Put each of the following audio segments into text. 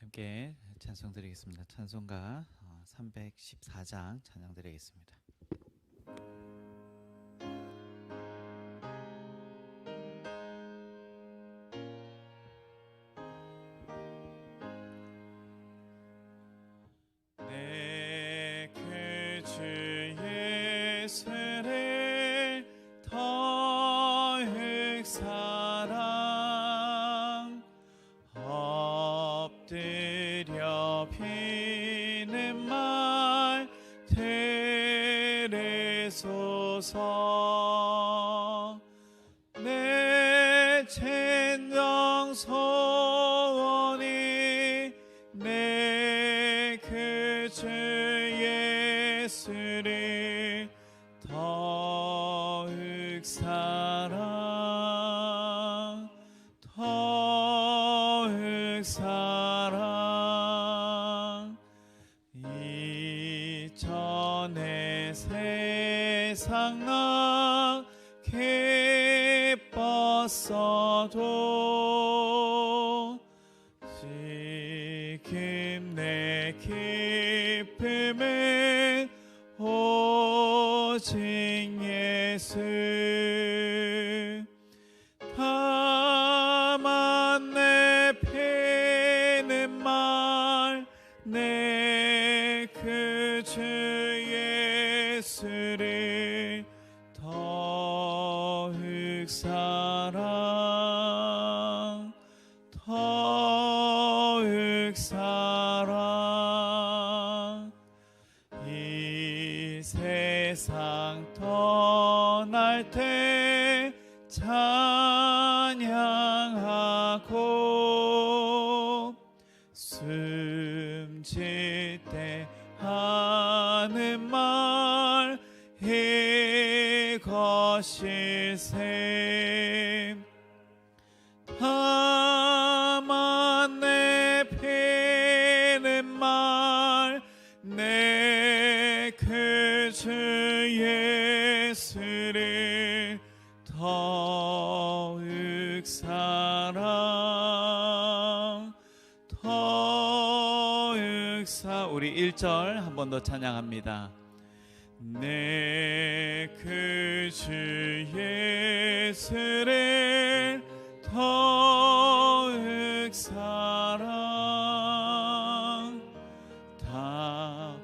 함께 찬송 드리겠습니다. 찬송가 314장 찬양 드리겠습니다. 내 그 주 예수를 더욱 사랑 엎드려 비는 말 들으소서. 내 진정 소원이 내 그 주 예수를 더욱 사랑 더욱 사랑. 이전에 세상 나 기뻤어도 지금 내 기쁨은 오직 예수. 다만 내 피는 말 내 그 주 예수를 더욱 사랑 더욱 사랑. 이 세상 떠날 때 찬양하고 숨질 때 하는 말 이것일세. 다만 내 피는 말 내 그 주 예수를 더욱 사랑 더욱 우리 1절 한 번 더 찬양합니다. 내 그 주 예수를 더욱 사랑 다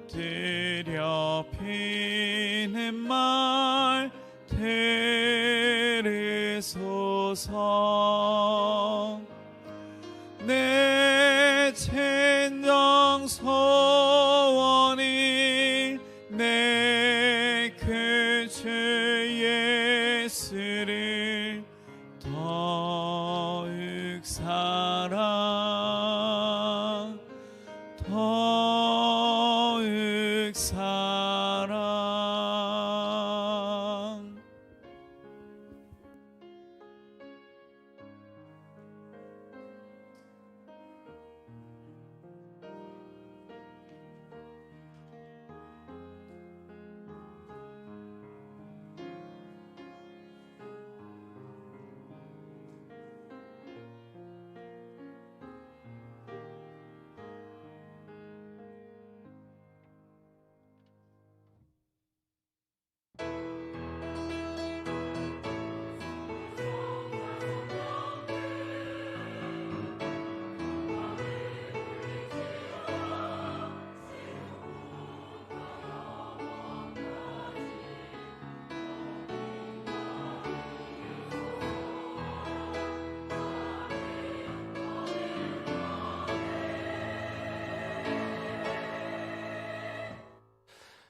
들여 피는 말 들으소서. 내 진정 소원이 내 그 주 예수를 더욱 사랑 더욱 사랑.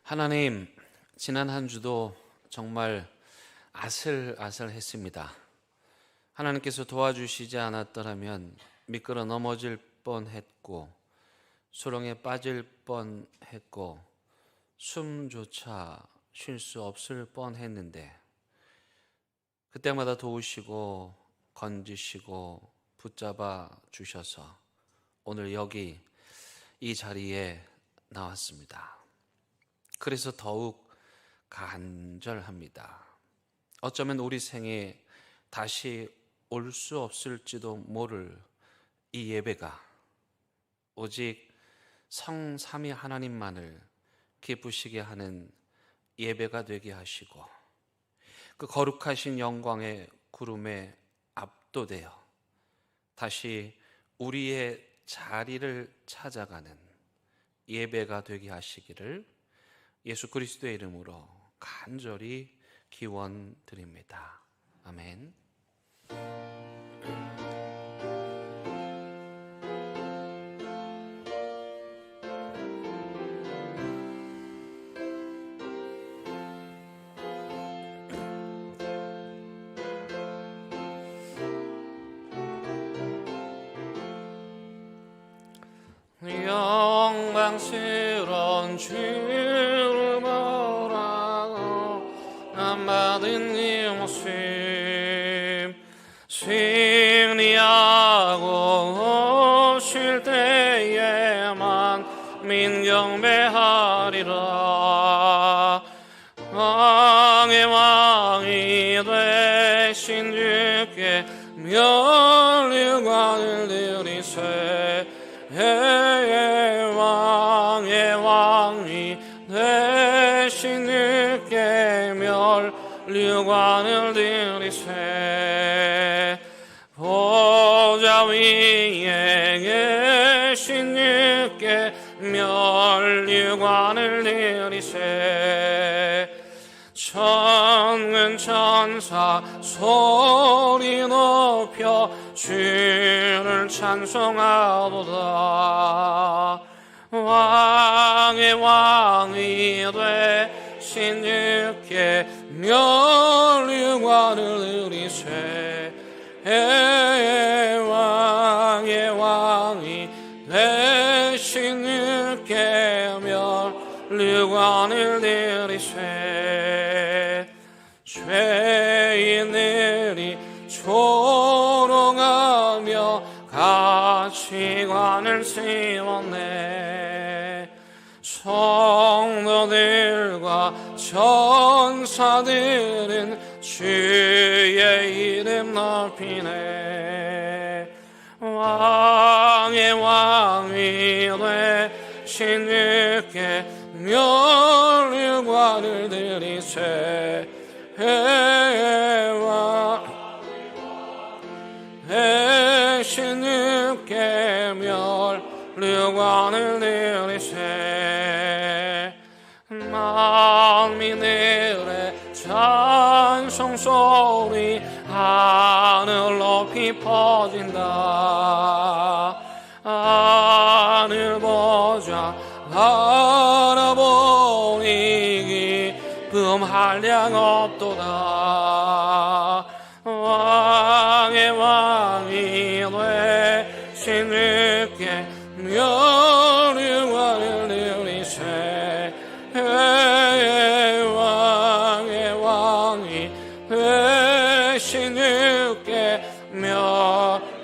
하나님, 지난 한 주도 정말 아슬아슬했습니다. 하나님께서 도와주시지 않았더라면 미끄러 넘어질 뻔했고 수렁에 빠질 뻔했고 숨조차 쉴 수 없을 뻔했는데 그때마다 도우시고 건지시고 붙잡아 주셔서 오늘 여기 이 자리에 나왔습니다. 그래서 더욱 간절합니다. 어쩌면 우리 생에 다시 올 수 없을지도 모를 이 예배가 오직 성삼위 하나님만을 기쁘시게 하는 예배가 되게 하시고, 그 거룩하신 영광의 구름에 압도되어 다시 우리의 자리를 찾아가는 예배가 되게 하시기를 예수 그리스도의 이름으로 간절히 기원드립니다. 아멘. 영광스러운 주를 보라고 난 받은 이 모습 승리하고 오실 때에만 민경배하리라. 왕의 왕이 되신 주께 멸류관을 드리세. 왕의 왕이 되신 주께 멸류관을 드리세. 보좌 위에 계신 주께 멸류관을 드리세. 천군 천사 소리 높여 주를 찬송하도다. 왕의 왕이 되신 주께 멸류관을 드리세. 왕의 왕이 되신 주께 멸류관을 드리세. 죄인들이 조롱하며 가치관을 세웠네. 성도들과 천사들은 주의 이름 높이네. 왕의 왕이 되신 주께 멸류관을 드리세. 되신 주께 멸류관을 드리세. 만민들의 찬송소리 하늘 높이 퍼진다. 하늘 보자 바라보니 기쁨 한량 없도다. 왕의 왕이 되신 주께 멸류관을 드리세. 왕의 왕이 되신 주께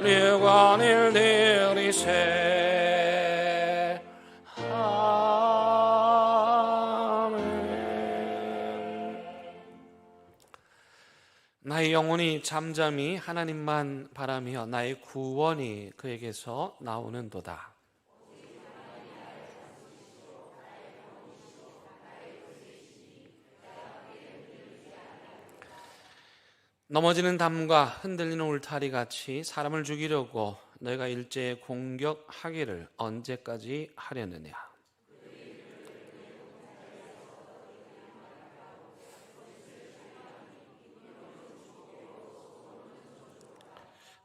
멸류관을 드리세. 아멘. 나의 영혼이 잠잠히 하나님만 바라며 나의 구원이 그에게서 나오는도다. 넘어지는 담과 흔들리는 울타리 같이 사람을 죽이려고 너희가 일제에 공격하기를 언제까지 하려느냐.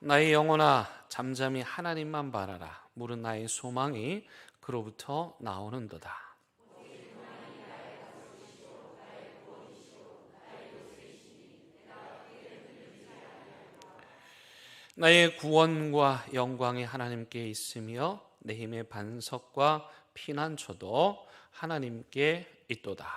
나의 영혼아 잠잠히 하나님만 바라라. 물은 나의 소망이 그로부터 나오는도다. 나의 구원과 영광이 하나님께 있으며 내 힘의 반석과 피난처도 하나님께 있도다.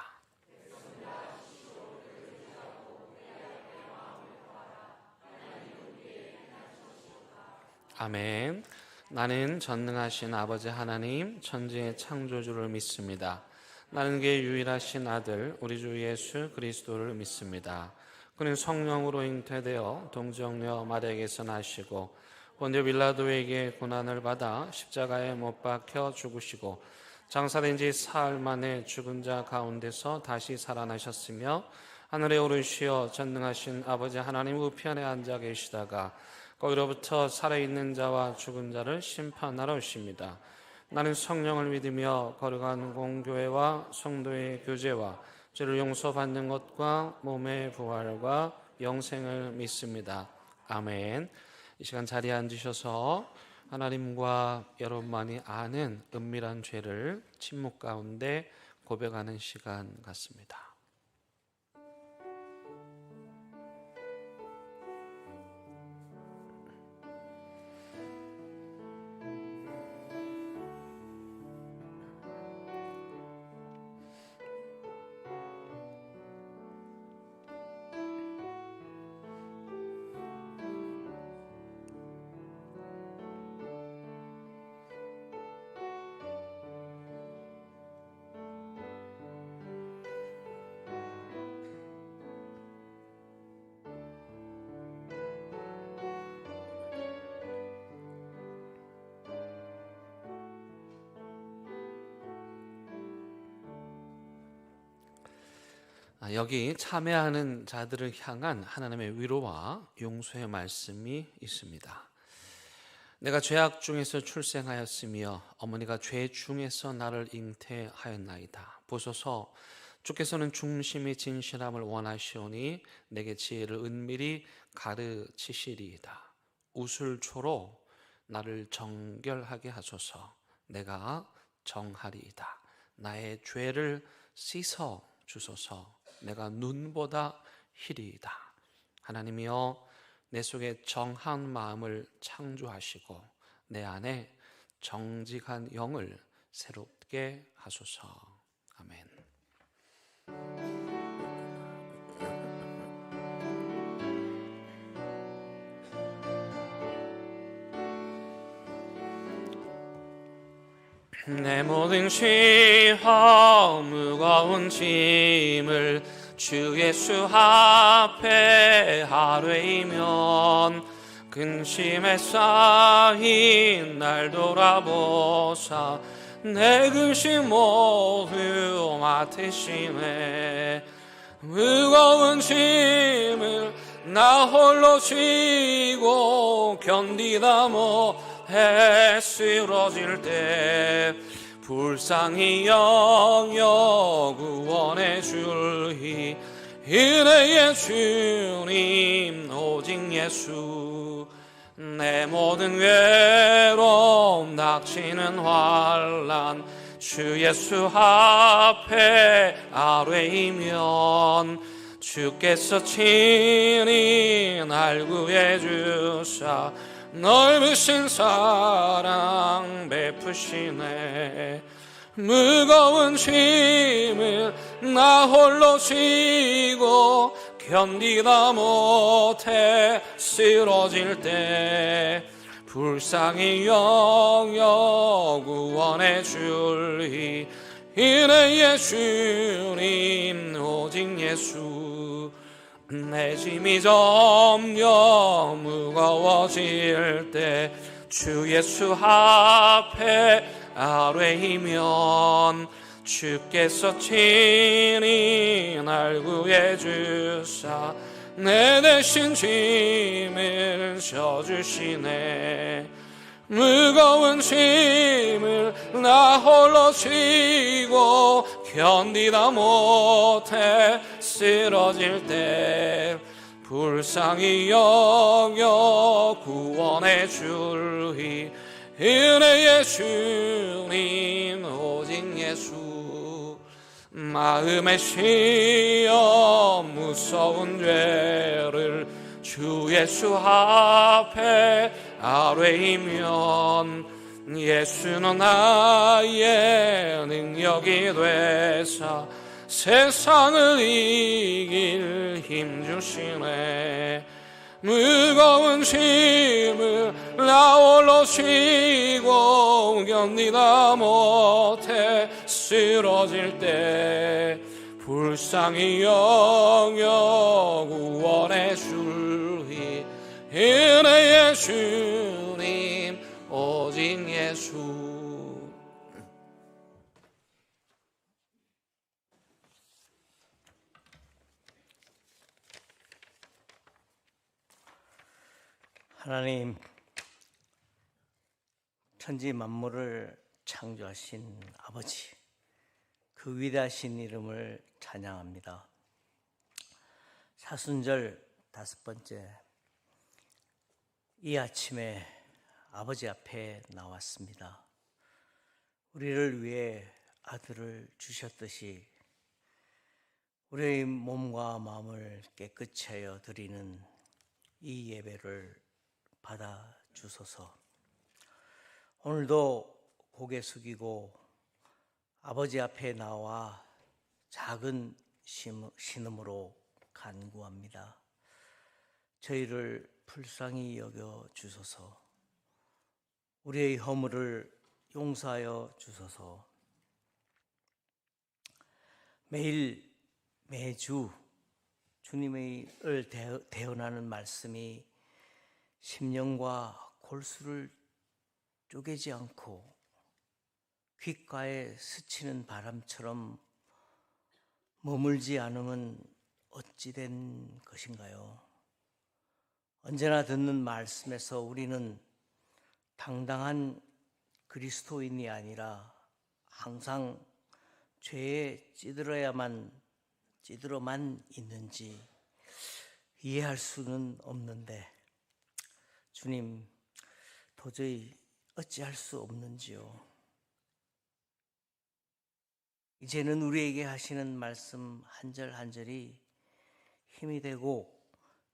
아멘. 나는 전능하신 아버지 하나님 천지의 창조주를 믿습니다. 나는 그의 유일하신 아들 우리 주 예수 그리스도를 믿습니다. 그는 성령으로 잉태되어 동정녀 마리아에게서 나시고 본디오 빌라도에게 고난을 받아 십자가에 못 박혀 죽으시고 장사된 지 사흘 만에 죽은 자 가운데서 다시 살아나셨으며 하늘에 오르시어 전능하신 아버지 하나님 우편에 앉아 계시다가 거기로부터 살아있는 자와 죽은 자를 심판하러 오십니다. 나는 성령을 믿으며 거룩한 공교회와 성도의 교제와 죄를 용서받는 것과 몸의 부활과 영생을 믿습니다. 아멘. 이 시간 자리에 앉으셔서 하나님과 여러분만이 아는 은밀한 죄를 침묵 가운데 고백하는 시간 같습니다. 여기 참여하는 자들을 향한 하나님의 위로와 용서의 말씀이 있습니다. 내가 죄악 중에서 출생하였으며 어머니가 죄 중에서 나를 잉태하였나이다. 보소서, 주께서는 중심이 진실함을 원하시오니 내게 지혜를 은밀히 가르치시리이다. 우슬초로 나를 정결하게 하소서. 내가 정하리이다. 나의 죄를 씻어 주소서. 내가 눈보다 희리이다. 하나님이여, 내 속에 정한 마음을 창조하시고 내 안에 정직한 영을 새롭게 하소서. 아멘. 내 모든 죄와 무거운 짐을 주 예수 앞에 아뢰이면 근심에 쌓인 날 돌아보사 내 근심 모두 맡으시네. 무거운 짐을 나 홀로 지고 견디다 못해 쓰러질 때 불쌍히 여겨 구원해 줄이 은혜의 주님 오직 예수. 내 모든 외로움 닥치는 환난 주 예수 앞에 아뢰이면 주께서 친히 날 구해 주사 넓으신 사랑 베푸시네. 무거운 짐을 나 홀로 지고 견디다 못해 쓰러질 때 불쌍히 여겨 구원해 줄이 은혜의 주님 오직 예수. 내 짐이 점점 무거워질 때 주 예수 앞에 아뢰이면 주께서 친히 날 구해 주사 내 대신 짐을 져주시네. 무거운 짐을 나 홀로 지고 견디다 못해 쓰러질 때 불쌍히 여겨 구원해 줄이 은혜의 주님 오직 예수. 마음에 씌어 무서운 죄를 주 예수 앞에 아뢰이면 예수는 나의 능력이 되사 세상을 이길 힘 주시네. 무거운 짐을 나 홀로 지고 견디다 못해 쓰러질 때 불쌍히 여겨 구원해 줄이 은혜의 주 예수. 하나님, 천지 만물을 창조하신 아버지, 그 위대하신 이름을 찬양합니다. 사순절 5번째, 이 아침에 아버지 앞에 나왔습니다. 우리를 위해 아들을 주셨듯이 우리의 몸과 마음을 깨끗이 하여 드리는 이 예배를 받아 주소서. 오늘도 고개 숙이고 아버지 앞에 나와 작은 신음으로 간구합니다. 저희를 불쌍히 여겨 주소서. 우리의 허물을 용서하여 주소서. 매주 주님의 대언하는 말씀이 심령과 골수를 쪼개지 않고 귓가에 스치는 바람처럼 머물지 않으면 어찌 된 것인가요? 언제나 듣는 말씀에서 우리는 당당한 그리스도인이 아니라 항상 죄에 찌들어만 있는지 이해할 수는 없는데 주님, 도저히 어찌할 수 없는지요. 이제는 우리에게 하시는 말씀 한 절 한 절이 힘이 되고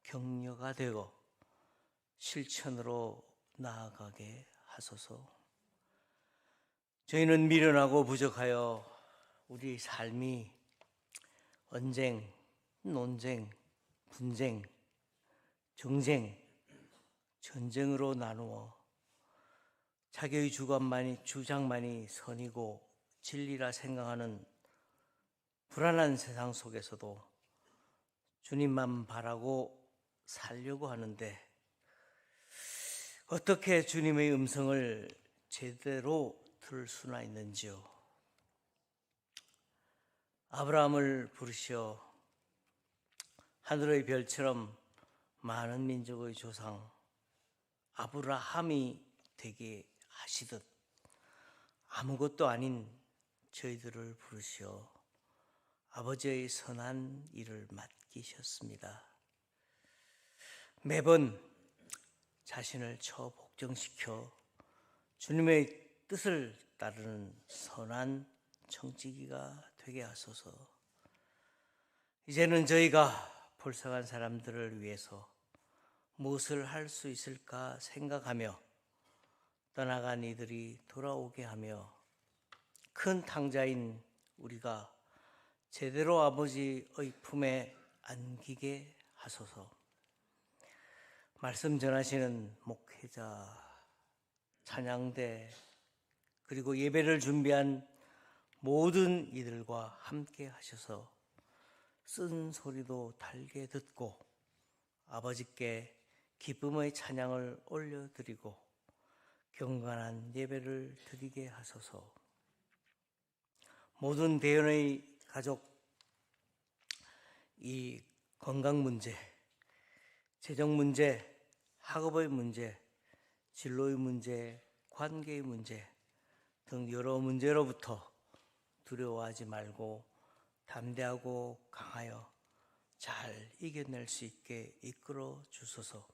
격려가 되고 실천으로 나아가게 하소서. 저희는 미련하고 부족하여 우리 삶이 언쟁, 논쟁, 분쟁, 정쟁, 전쟁으로 나누어 자기의 주장만이 선이고 진리라 생각하는 불안한 세상 속에서도 주님만 바라고 살려고 하는데 어떻게 주님의 음성을 제대로 들을 수나 있는지요? 아브라함을 부르시어 하늘의 별처럼 많은 민족의 조상 아브라함이 되게 하시듯 아무것도 아닌 저희들을 부르시어 아버지의 선한 일을 맡기셨습니다. 매번 자신을 복종시켜 주님의 뜻을 따르는 선한 청지기가 되게 하소서. 이제는 저희가 불쌍한 사람들을 위해서 무엇을 할 수 있을까 생각하며 떠나간 이들이 돌아오게 하며 큰 탕자인 우리가 제대로 아버지의 품에 안기게 하소서. 말씀 전하시는 목회자, 찬양대, 그리고 예배를 준비한 모든 이들과 함께 하셔서 쓴 소리도 달게 듣고 아버지께 기쁨의 찬양을 올려드리고 경건한 예배를 드리게 하소서. 모든 대연의 가족, 이 건강 문제, 재정 문제, 학업의 문제, 진로의 문제, 관계의 문제 등 여러 문제로부터 두려워하지 말고 담대하고 강하여 잘 이겨낼 수 있게 이끌어 주소서.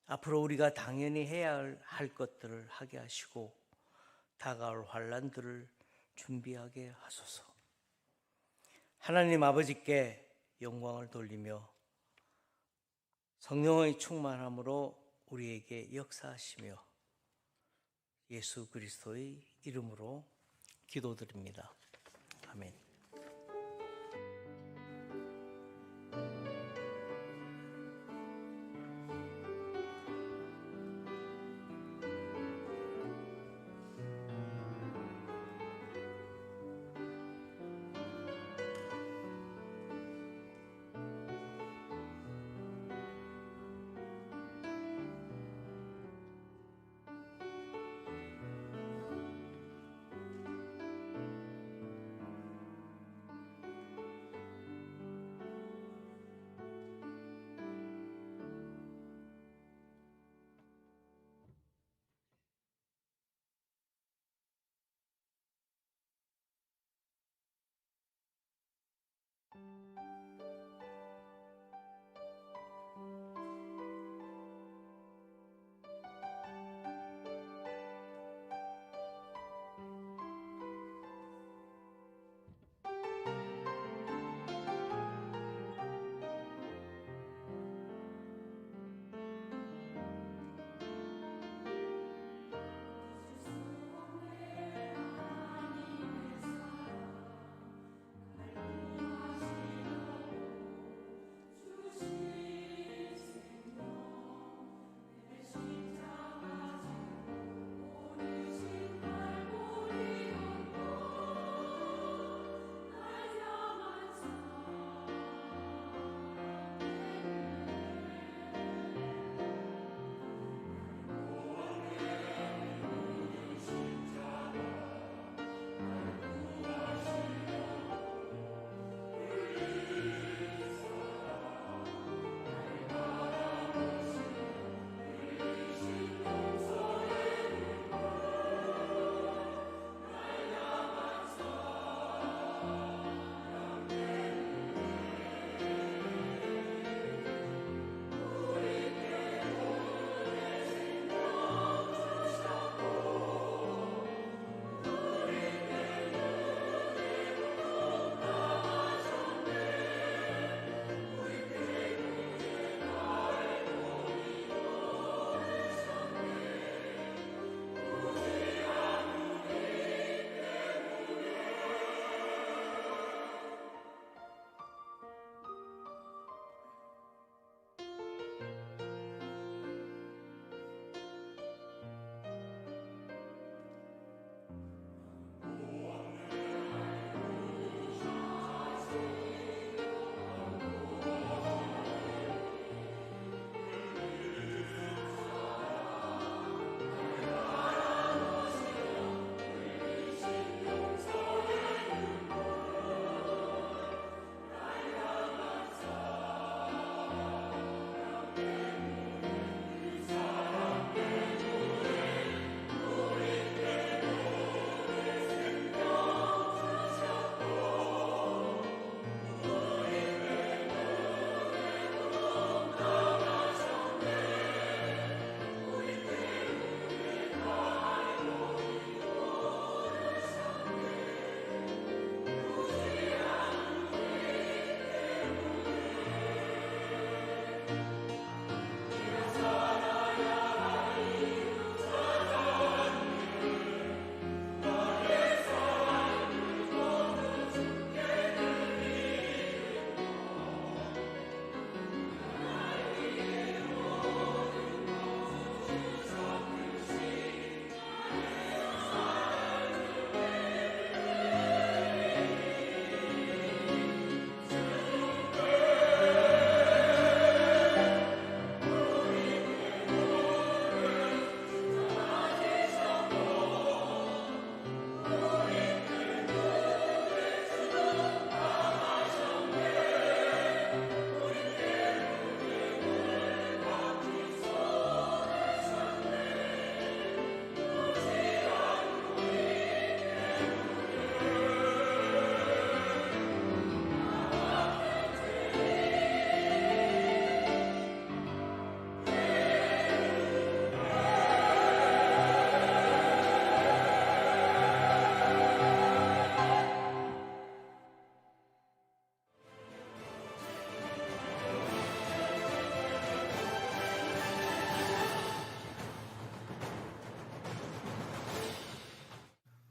앞으로 우리가 당연히 해야 할 것들을 하게 하시고 다가올 환난들을 준비하게 하소서. 하나님 아버지께 영광을 돌리며 성령의 충만함으로 우리에게 역사하시며 예수 그리스도의 이름으로 기도드립니다. 아멘.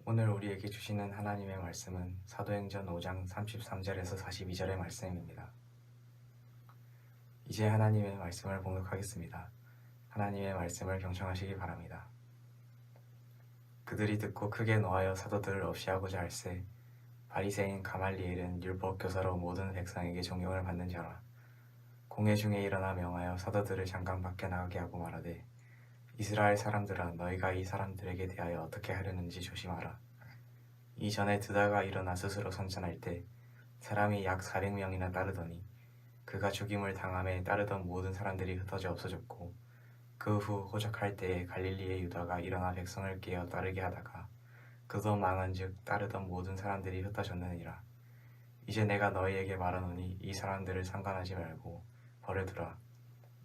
오늘 우리에게 주시는 하나님의 말씀은 사도행전 5장 33절에서 42절의 말씀입니다. 이제 하나님의 말씀을 봉독하겠습니다. 하나님의 말씀을 경청하시기 바랍니다. 그들이 듣고 크게 노하여 사도들을 없이하고자 할세 바리새인 가말리엘은 율법 교사로 모든 백성에게 존경을 받는 자라. 공회 중에 일어나 명하여 사도들을 잠깐 밖에 나가게 하고 말하되 이스라엘 사람들아 너희가 이 사람들에게 대하여 어떻게 하려는지 조심하라. 이전에 드다가 일어나 스스로 선전할 때 사람이 약 400명이나 따르더니 그가 죽임을 당함에 따르던 모든 사람들이 흩어져 없어졌고 그 후 호적할 때에 갈릴리의 유다가 일어나 백성을 깨어 따르게 하다가 그도 망한즉 따르던 모든 사람들이 흩어졌느니라. 이제 내가 너희에게 말하노니 이 사람들을 상관하지 말고 버려두라.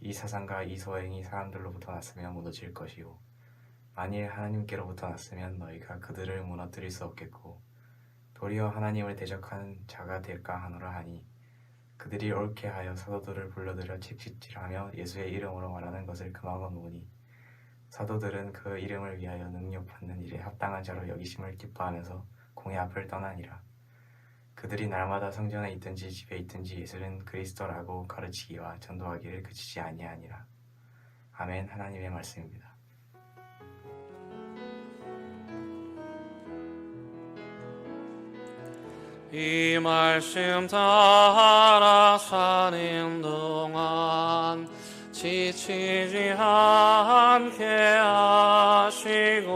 이 사상과 이 소행이 사람들로부터 났으면 무너질 것이요 만일 하나님께로부터 났으면 너희가 그들을 무너뜨릴 수 없겠고 도리어 하나님을 대적하는 자가 될까 하노라 하니 그들이 옳게 하여 사도들을 불러들여 책짓질하며 예수의 이름으로 말하는 것을 금하고 놓으니 사도들은 그 이름을 위하여 능력받는 일에 합당한 자로 여기심을 기뻐하면서 공회 앞을 떠나니라. 그들이 날마다 성전에 있든지 집에 있든지 예수는 그리스도라고 가르치기와 전도하기를 그치지 아니하니라. 아멘. 하나님의 말씀입니다. 이 말씀 따라 사는 동안 지치지 않게 하시고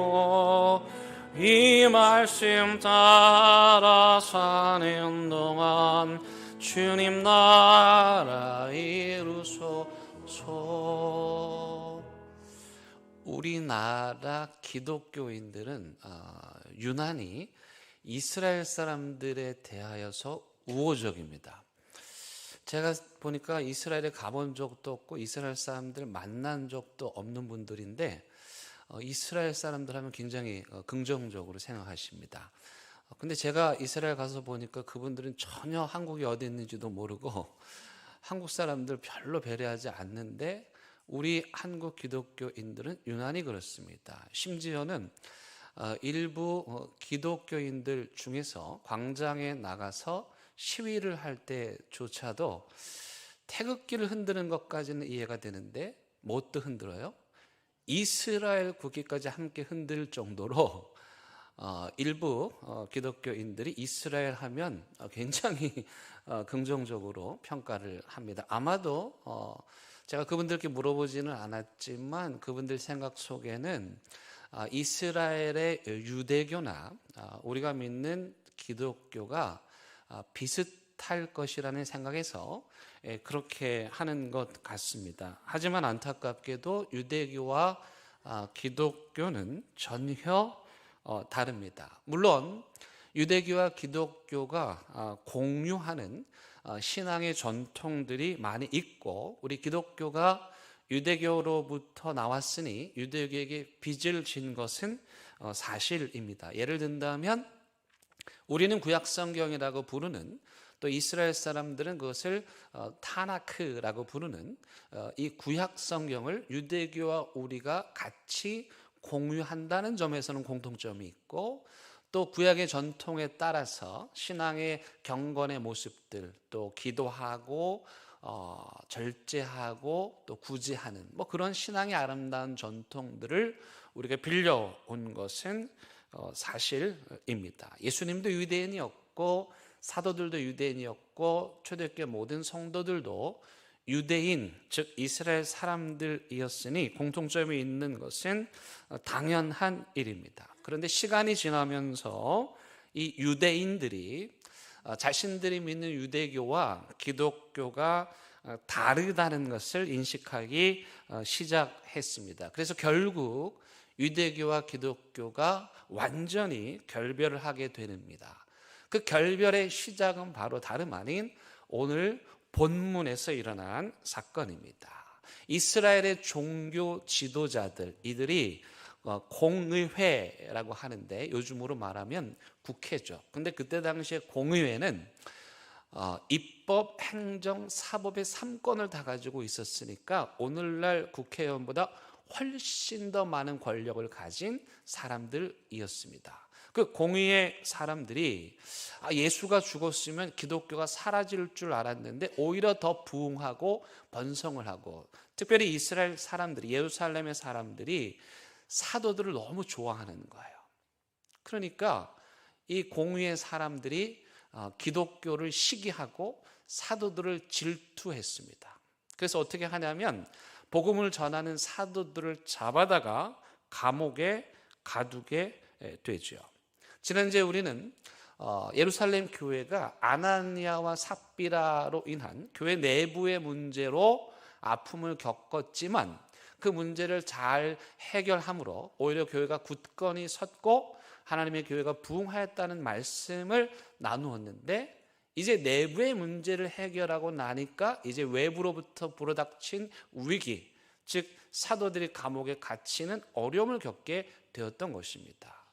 이 말씀 따라 사는 동안 주님 나라 이루소서. 우리나라 기독교인들은 유난히 이스라엘 사람들에 대하여서 우호적입니다. 제가 보니까 이스라엘에 가본 적도 없고 이스라엘 사람들 만난 적도 없는 분들인데 이스라엘 사람들 하면 굉장히 긍정적으로 생각하십니다. 근데 제가 이스라엘 가서 보니까 그분들은 전혀 한국이 어디 있는지도 모르고 한국 사람들 별로 배려하지 않는데 우리 한국 기독교인들은 유난히 그렇습니다. 심지어는 일부 기독교인들 중에서 광장에 나가서 시위를 할 때조차도 태극기를 흔드는 것까지는 이해가 되는데 뭣도 흔들어요? 이스라엘 국기까지 함께 흔들 정도로 일부 기독교인들이 이스라엘 하면 굉장히 긍정적으로 평가를 합니다. 아마도 제가 그분들께 물어보지는 않았지만 그분들 생각 속에는 이스라엘의 유대교나 우리가 믿는 기독교가 비슷할 것이라는 생각에서 그렇게 하는 것 같습니다. 하지만 안타깝게도 유대교와 기독교는 전혀 다릅니다. 물론 유대교와 기독교가 공유하는 신앙의 전통들이 많이 있고 우리 기독교가 유대교로부터 나왔으니 유대교에게 빚을 진 것은 사실입니다. 예를 든다면 우리는 구약성경이라고 부르는 또 이스라엘 사람들은 그것을 타나크라고 부르는 이 구약성경을 유대교와 우리가 같이 공유한다는 점에서는 공통점이 있고 또 구약의 전통에 따라서 신앙의 경건의 모습들 또 기도하고 절제하고 또 구제하는 그런 신앙의 아름다운 전통들을 우리가 빌려온 것은 사실입니다. 예수님도 유대인이었고 사도들도 유대인이었고 초대교회 모든 성도들도 유대인 즉 이스라엘 사람들이었으니 공통점이 있는 것은 당연한 일입니다. 그런데 시간이 지나면서 이 유대인들이 자신들이 믿는 유대교와 기독교가 다르다는 것을 인식하기 시작했습니다. 그래서 결국 유대교와 기독교가 완전히 결별을 하게 됩니다. 그 결별의 시작은 바로 다름 아닌 오늘 본문에서 일어난 사건입니다. 이스라엘의 종교 지도자들 이들이 공의회라고 하는데 요즘으로 말하면 국회죠. 근데 그때 당시에 공의회는 입법, 행정, 사법의 3권을 다 가지고 있었으니까 오늘날 국회의원보다 훨씬 더 많은 권력을 가진 사람들이었습니다. 그 공의의 사람들이 예수가 죽었으면 기독교가 사라질 줄 알았는데 오히려 더 부흥하고 번성을 하고, 특별히 이스라엘 사람들이, 예루살렘의 사람들이 사도들을 너무 좋아하는 거예요. 그러니까 이 공의의 사람들이 기독교를 시기하고 사도들을 질투했습니다. 그래서 어떻게 하냐면 복음을 전하는 사도들을 잡아다가 감옥에 가두게 되죠. 지난주에 우리는 예루살렘 교회가 아나니아와 삽비라로 인한 교회 내부의 문제로 아픔을 겪었지만 그 문제를 잘 해결함으로 오히려 교회가 굳건히 섰고 하나님의 교회가 부흥하였다는 말씀을 나누었는데, 이제 내부의 문제를 해결하고 나니까 이제 외부로부터 불어닥친 위기, 즉 사도들이 감옥에 갇히는 어려움을 겪게 되었던 것입니다.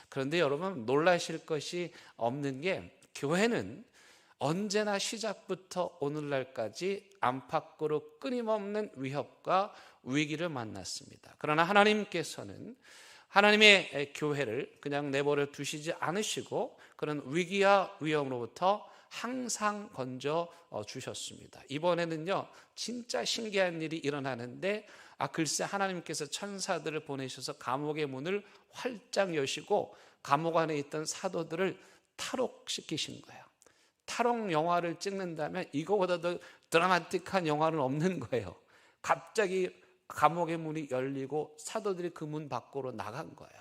그런데 여러분, 놀라실 것이 없는 게 교회는 언제나 시작부터 오늘날까지 안팎으로 끊임없는 위협과 위기를 만났습니다. 그러나 하나님께서는 하나님의 교회를 그냥 내버려 두시지 않으시고 그런 위기와 위험으로부터 항상 건져 주셨습니다. 이번에는요, 진짜 신기한 일이 일어나는데, 글쎄 하나님께서 천사들을 보내셔서 감옥의 문을 활짝 여시고 감옥 안에 있던 사도들을 탈옥시키신 거예요. 탈옥 영화를 찍는다면 이거보다 더 드라마틱한 영화는 없는 거예요. 갑자기 감옥의 문이 열리고 사도들이 그 문 밖으로 나간 거예요.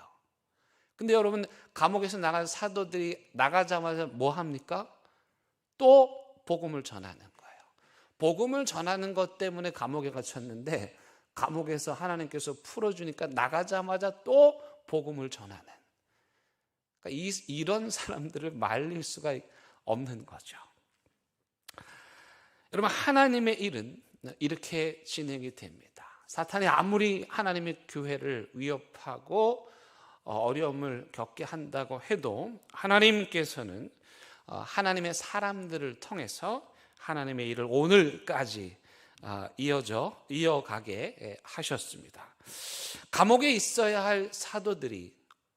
근데 여러분, 감옥에서 나간 사도들이 나가자마자 뭐 합니까? 또 복음을 전하는 거예요. 복음을 전하는 것 때문에 감옥에 갇혔는데 감옥에서 하나님께서 풀어주니까 나가자마자 또 복음을 전하는, 그러니까 이런 사람들을 말릴 수가 없는 거죠. 여러분, 하나님의 일은 이렇게 진행이 됩니다. 사탄이 아무리 하나님의 교회를 위협하고 어려움을 겪게 한다고 해도 하나님께서는 하나님의 사람들을 통해서 하나님의 일을 오늘까지 이어가게 하셨습니다. 감옥에 있어야 할 사도들이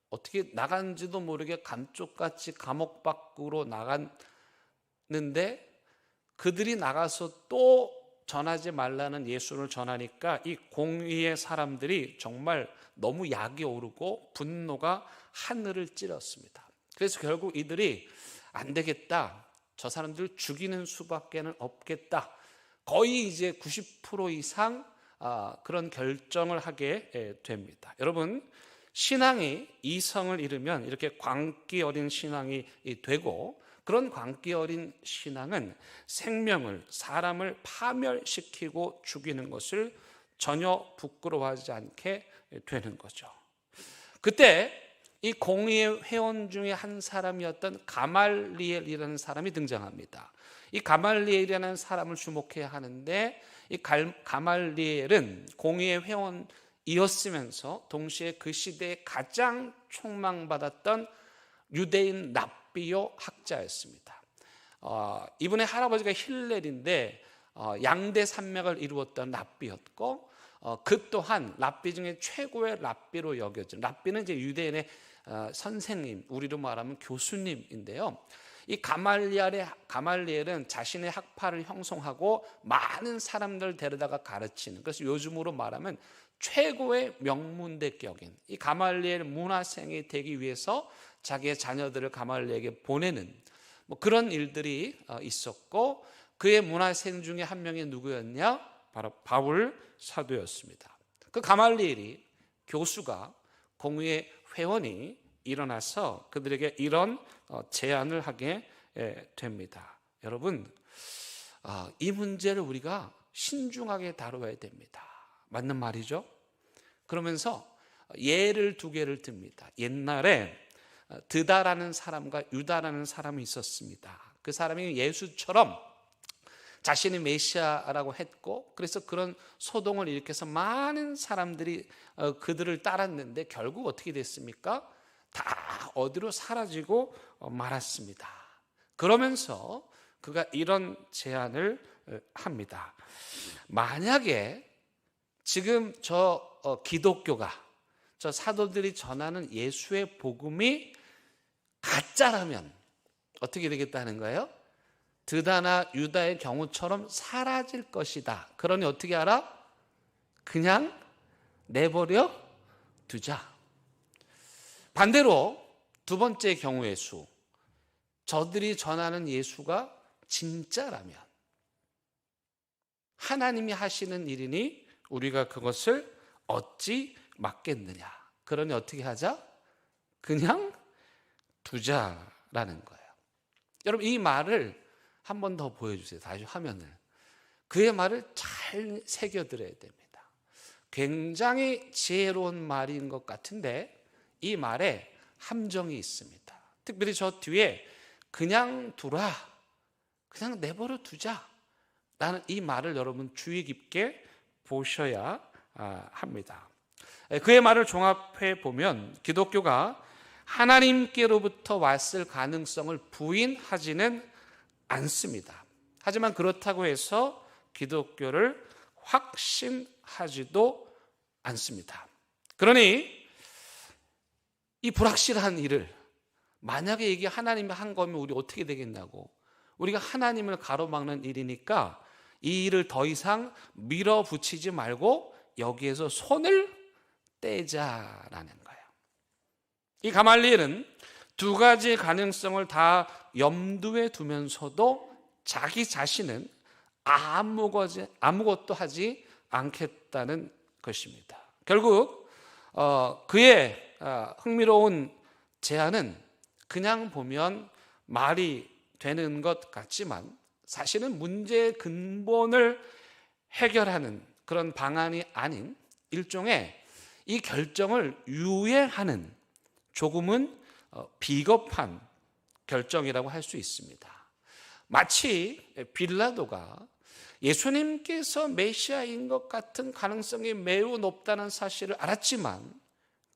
어떻게 나간지도 모르게 감쪽같이 감옥 밖으로 나갔는데, 그들이 나가서 또 전하지 말라는 예수를 전하니까 이 공의의 사람들이 정말 너무 약이 오르고 분노가 하늘을 찌렀습니다. 그래서 결국 이들이 안 되겠다, 저 사람들 죽이는 수밖에는 없겠다, 거의 이제 90% 이상 그런 결정을 하게 됩니다. 여러분, 신앙이 이성을 잃으면 이렇게 광기 어린 신앙이 되고, 그런 광기 어린 신앙은 생명을, 사람을 파멸시키고 죽이는 것을 전혀 부끄러워하지 않게 되는 거죠. 그때 이 공의의 회원 중에 한 사람이었던 가말리엘이라는 사람이 등장합니다. 이 가말리엘이라는 사람을 주목해야 하는데, 이 가말리엘은 공의의 회원이었으면서 동시에 그 시대에 가장 촉망받았던 유대인 납비요 학자였습니다. 이분의 할아버지가 힐렐인데 양대 산맥을 이루었던 랍비였고, 그 또한 랍비 중에 최고의 랍비로 여겨진, 랍비는 이제 유대인의 선생님, 우리로 말하면 교수님인데요. 이 가말리엘은 자신의 학파를 형성하고 많은 사람들 데려다가 가르치는, 그래서 요즘으로 말하면 최고의 명문대격인 이 가말리엘 문화생이 되기 위해서 자기의 자녀들을 가말리엘에게 보내는 그런 일들이 있었고, 그의 문화생 중에 한 명이 누구였냐? 바로 바울 사도였습니다. 그 가말리엘이, 교수가, 공의의 회원이 일어나서 그들에게 이런 제안을 하게 됩니다. 여러분, 이 문제를 우리가 신중하게 다뤄야 됩니다. 맞는 말이죠? 그러면서 예를 두 개를 듭니다. 옛날에 드다라는 사람과 유다라는 사람이 있었습니다. 그 사람이 예수처럼 자신이 메시아라고 했고, 그래서 그런 소동을 일으켜서 많은 사람들이 그들을 따랐는데 결국 어떻게 됐습니까? 다 어디로 사라지고 말았습니다. 그러면서 그가 이런 제안을 합니다. 만약에 지금 저 기독교가, 저 사도들이 전하는 예수의 복음이 가짜라면 어떻게 되겠다는 거예요? 드다나 유다의 경우처럼 사라질 것이다. 그러니 어떻게 하라? 그냥 내버려 두자. 반대로 두 번째 경우의 수, 저들이 전하는 예수가 진짜라면, 하나님이 하시는 일이니 우리가 그것을 어찌 막겠느냐. 그러니 어떻게 하자? 그냥 두자라는 거예요. 여러분, 이 말을 한 번 더 보여주세요. 다시 화면을. 그의 말을 잘 새겨들어야 됩니다. 굉장히 지혜로운 말인 것 같은데 이 말에 함정이 있습니다. 특별히 저 뒤에 그냥 두라, 그냥 내버려 두자 라는 이 말을 여러분 주의 깊게 보셔야 합니다. 그의 말을 종합해 보면 기독교가 하나님께로부터 왔을 가능성을 부인하지는 않습니다. 하지만 그렇다고 해서 기독교를 확신하지도 않습니다. 그러니 이 불확실한 일을 만약에 이게 하나님이 한 거면 우리 어떻게 되겠냐고, 우리가 하나님을 가로막는 일이니까 이 일을 더 이상 밀어붙이지 말고 여기에서 손을 떼자라는 거예요. 이 가말리엘은 두 가지 가능성을 다 염두에 두면서도 자기 자신은 아무것도 하지 않겠다는 것입니다. 결국 그의 흥미로운 제안은 그냥 보면 말이 되는 것 같지만 사실은 문제의 근본을 해결하는 그런 방안이 아닌 일종의 이 결정을 유예하는 조금은 비겁한 결정이라고 할 수 있습니다. 마치 빌라도가 예수님께서 메시아인 것 같은 가능성이 매우 높다는 사실을 알았지만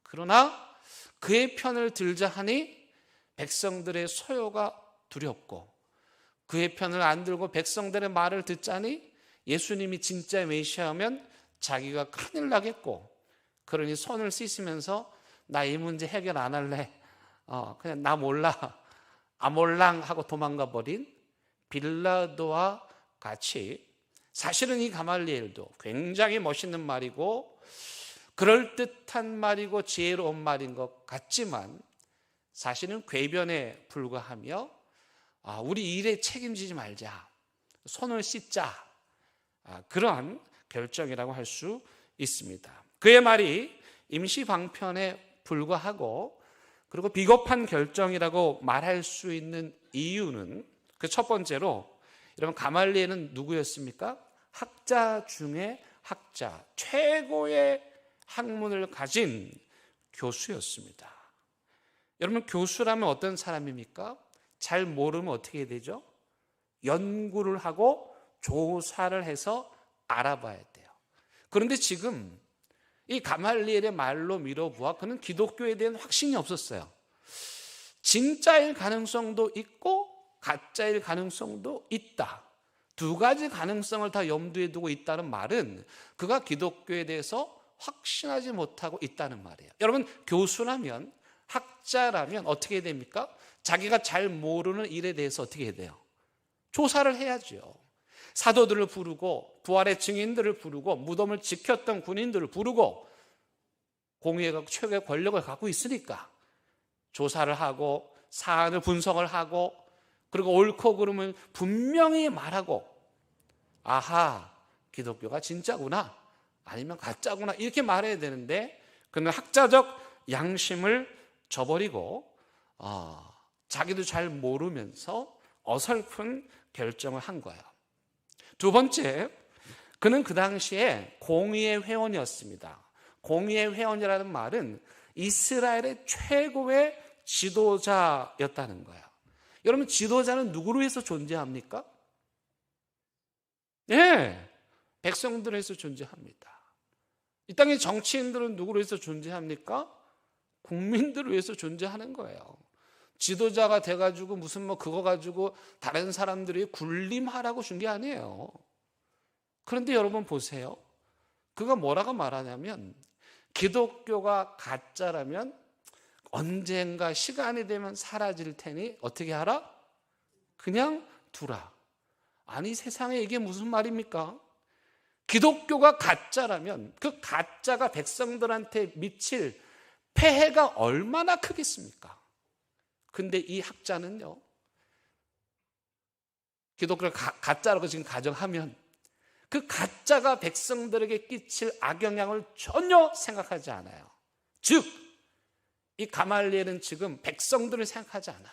그러나 그의 편을 들자 하니 백성들의 소요가 두렵고 그의 편을 안 들고 백성들의 말을 듣자니 예수님이 진짜 메시아면 자기가 큰일 나겠고 그러니 손을 씻으면서 나 이 문제 해결 안 할래, 그냥 나 몰라, 아몰랑 하고 도망가 버린 빌라도와 같이 사실은 이 가말리엘도 굉장히 멋있는 말이고 그럴듯한 말이고 지혜로운 말인 것 같지만 사실은 궤변에 불과하며 우리 일에 책임지지 말자, 손을 씻자, 그러한 결정이라고 할 수 있습니다. 그의 말이 임시 방편에 불과하고 그리고 비겁한 결정이라고 말할 수 있는 이유는 그 첫 번째로 여러분 가말리엘은 누구였습니까? 학자 중에 학자, 최고의 학문을 가진 교수였습니다. 여러분 교수라면 어떤 사람입니까? 잘 모르면 어떻게 해야 되죠? 연구를 하고 조사를 해서 알아봐야 돼요. 그런데 지금 이 가말리엘의 말로 미뤄보아 그는 기독교에 대한 확신이 없었어요. 진짜일 가능성도 있고 가짜일 가능성도 있다. 두 가지 가능성을 다 염두에 두고 있다는 말은 그가 기독교에 대해서 확신하지 못하고 있다는 말이에요. 여러분 교수라면, 학자라면 어떻게 해야 됩니까? 자기가 잘 모르는 일에 대해서 어떻게 해야 돼요? 조사를 해야죠. 사도들을 부르고 부활의 증인들을 부르고 무덤을 지켰던 군인들을 부르고 공의가 최고의 권력을 갖고 있으니까 조사를 하고 사안을 분석을 하고 그리고 옳고 그름을 분명히 말하고 아하, 기독교가 진짜구나 아니면 가짜구나 이렇게 말해야 되는데 그는 학자적 양심을 저버리고 자기도 잘 모르면서 어설픈 결정을 한 거예요. 두 번째, 그는 그 당시에 공의의 회원이었습니다. 공의의 회원이라는 말은 이스라엘의 최고의 지도자였다는 거예요. 여러분 지도자는 누구로 해서 존재합니까? 네, 백성들로 해서 존재합니다. 이 땅의 정치인들은 누구로 해서 존재합니까? 국민들을 위해서 존재하는 거예요. 지도자가 돼가지고 무슨 그거 가지고 다른 사람들이 군림하라고 준 게 아니에요. 그런데 여러분 보세요. 그가 뭐라고 말하냐면 기독교가 가짜라면 언젠가 시간이 되면 사라질 테니 어떻게 하라? 그냥 두라. 아니, 세상에 이게 무슨 말입니까? 기독교가 가짜라면 그 가짜가 백성들한테 미칠 폐해가 얼마나 크겠습니까? 근데 이 학자는요, 기독교를 가짜라고 지금 가정하면 그 가짜가 백성들에게 끼칠 악영향을 전혀 생각하지 않아요. 즉, 이 가말리엘은 지금 백성들을 생각하지 않아.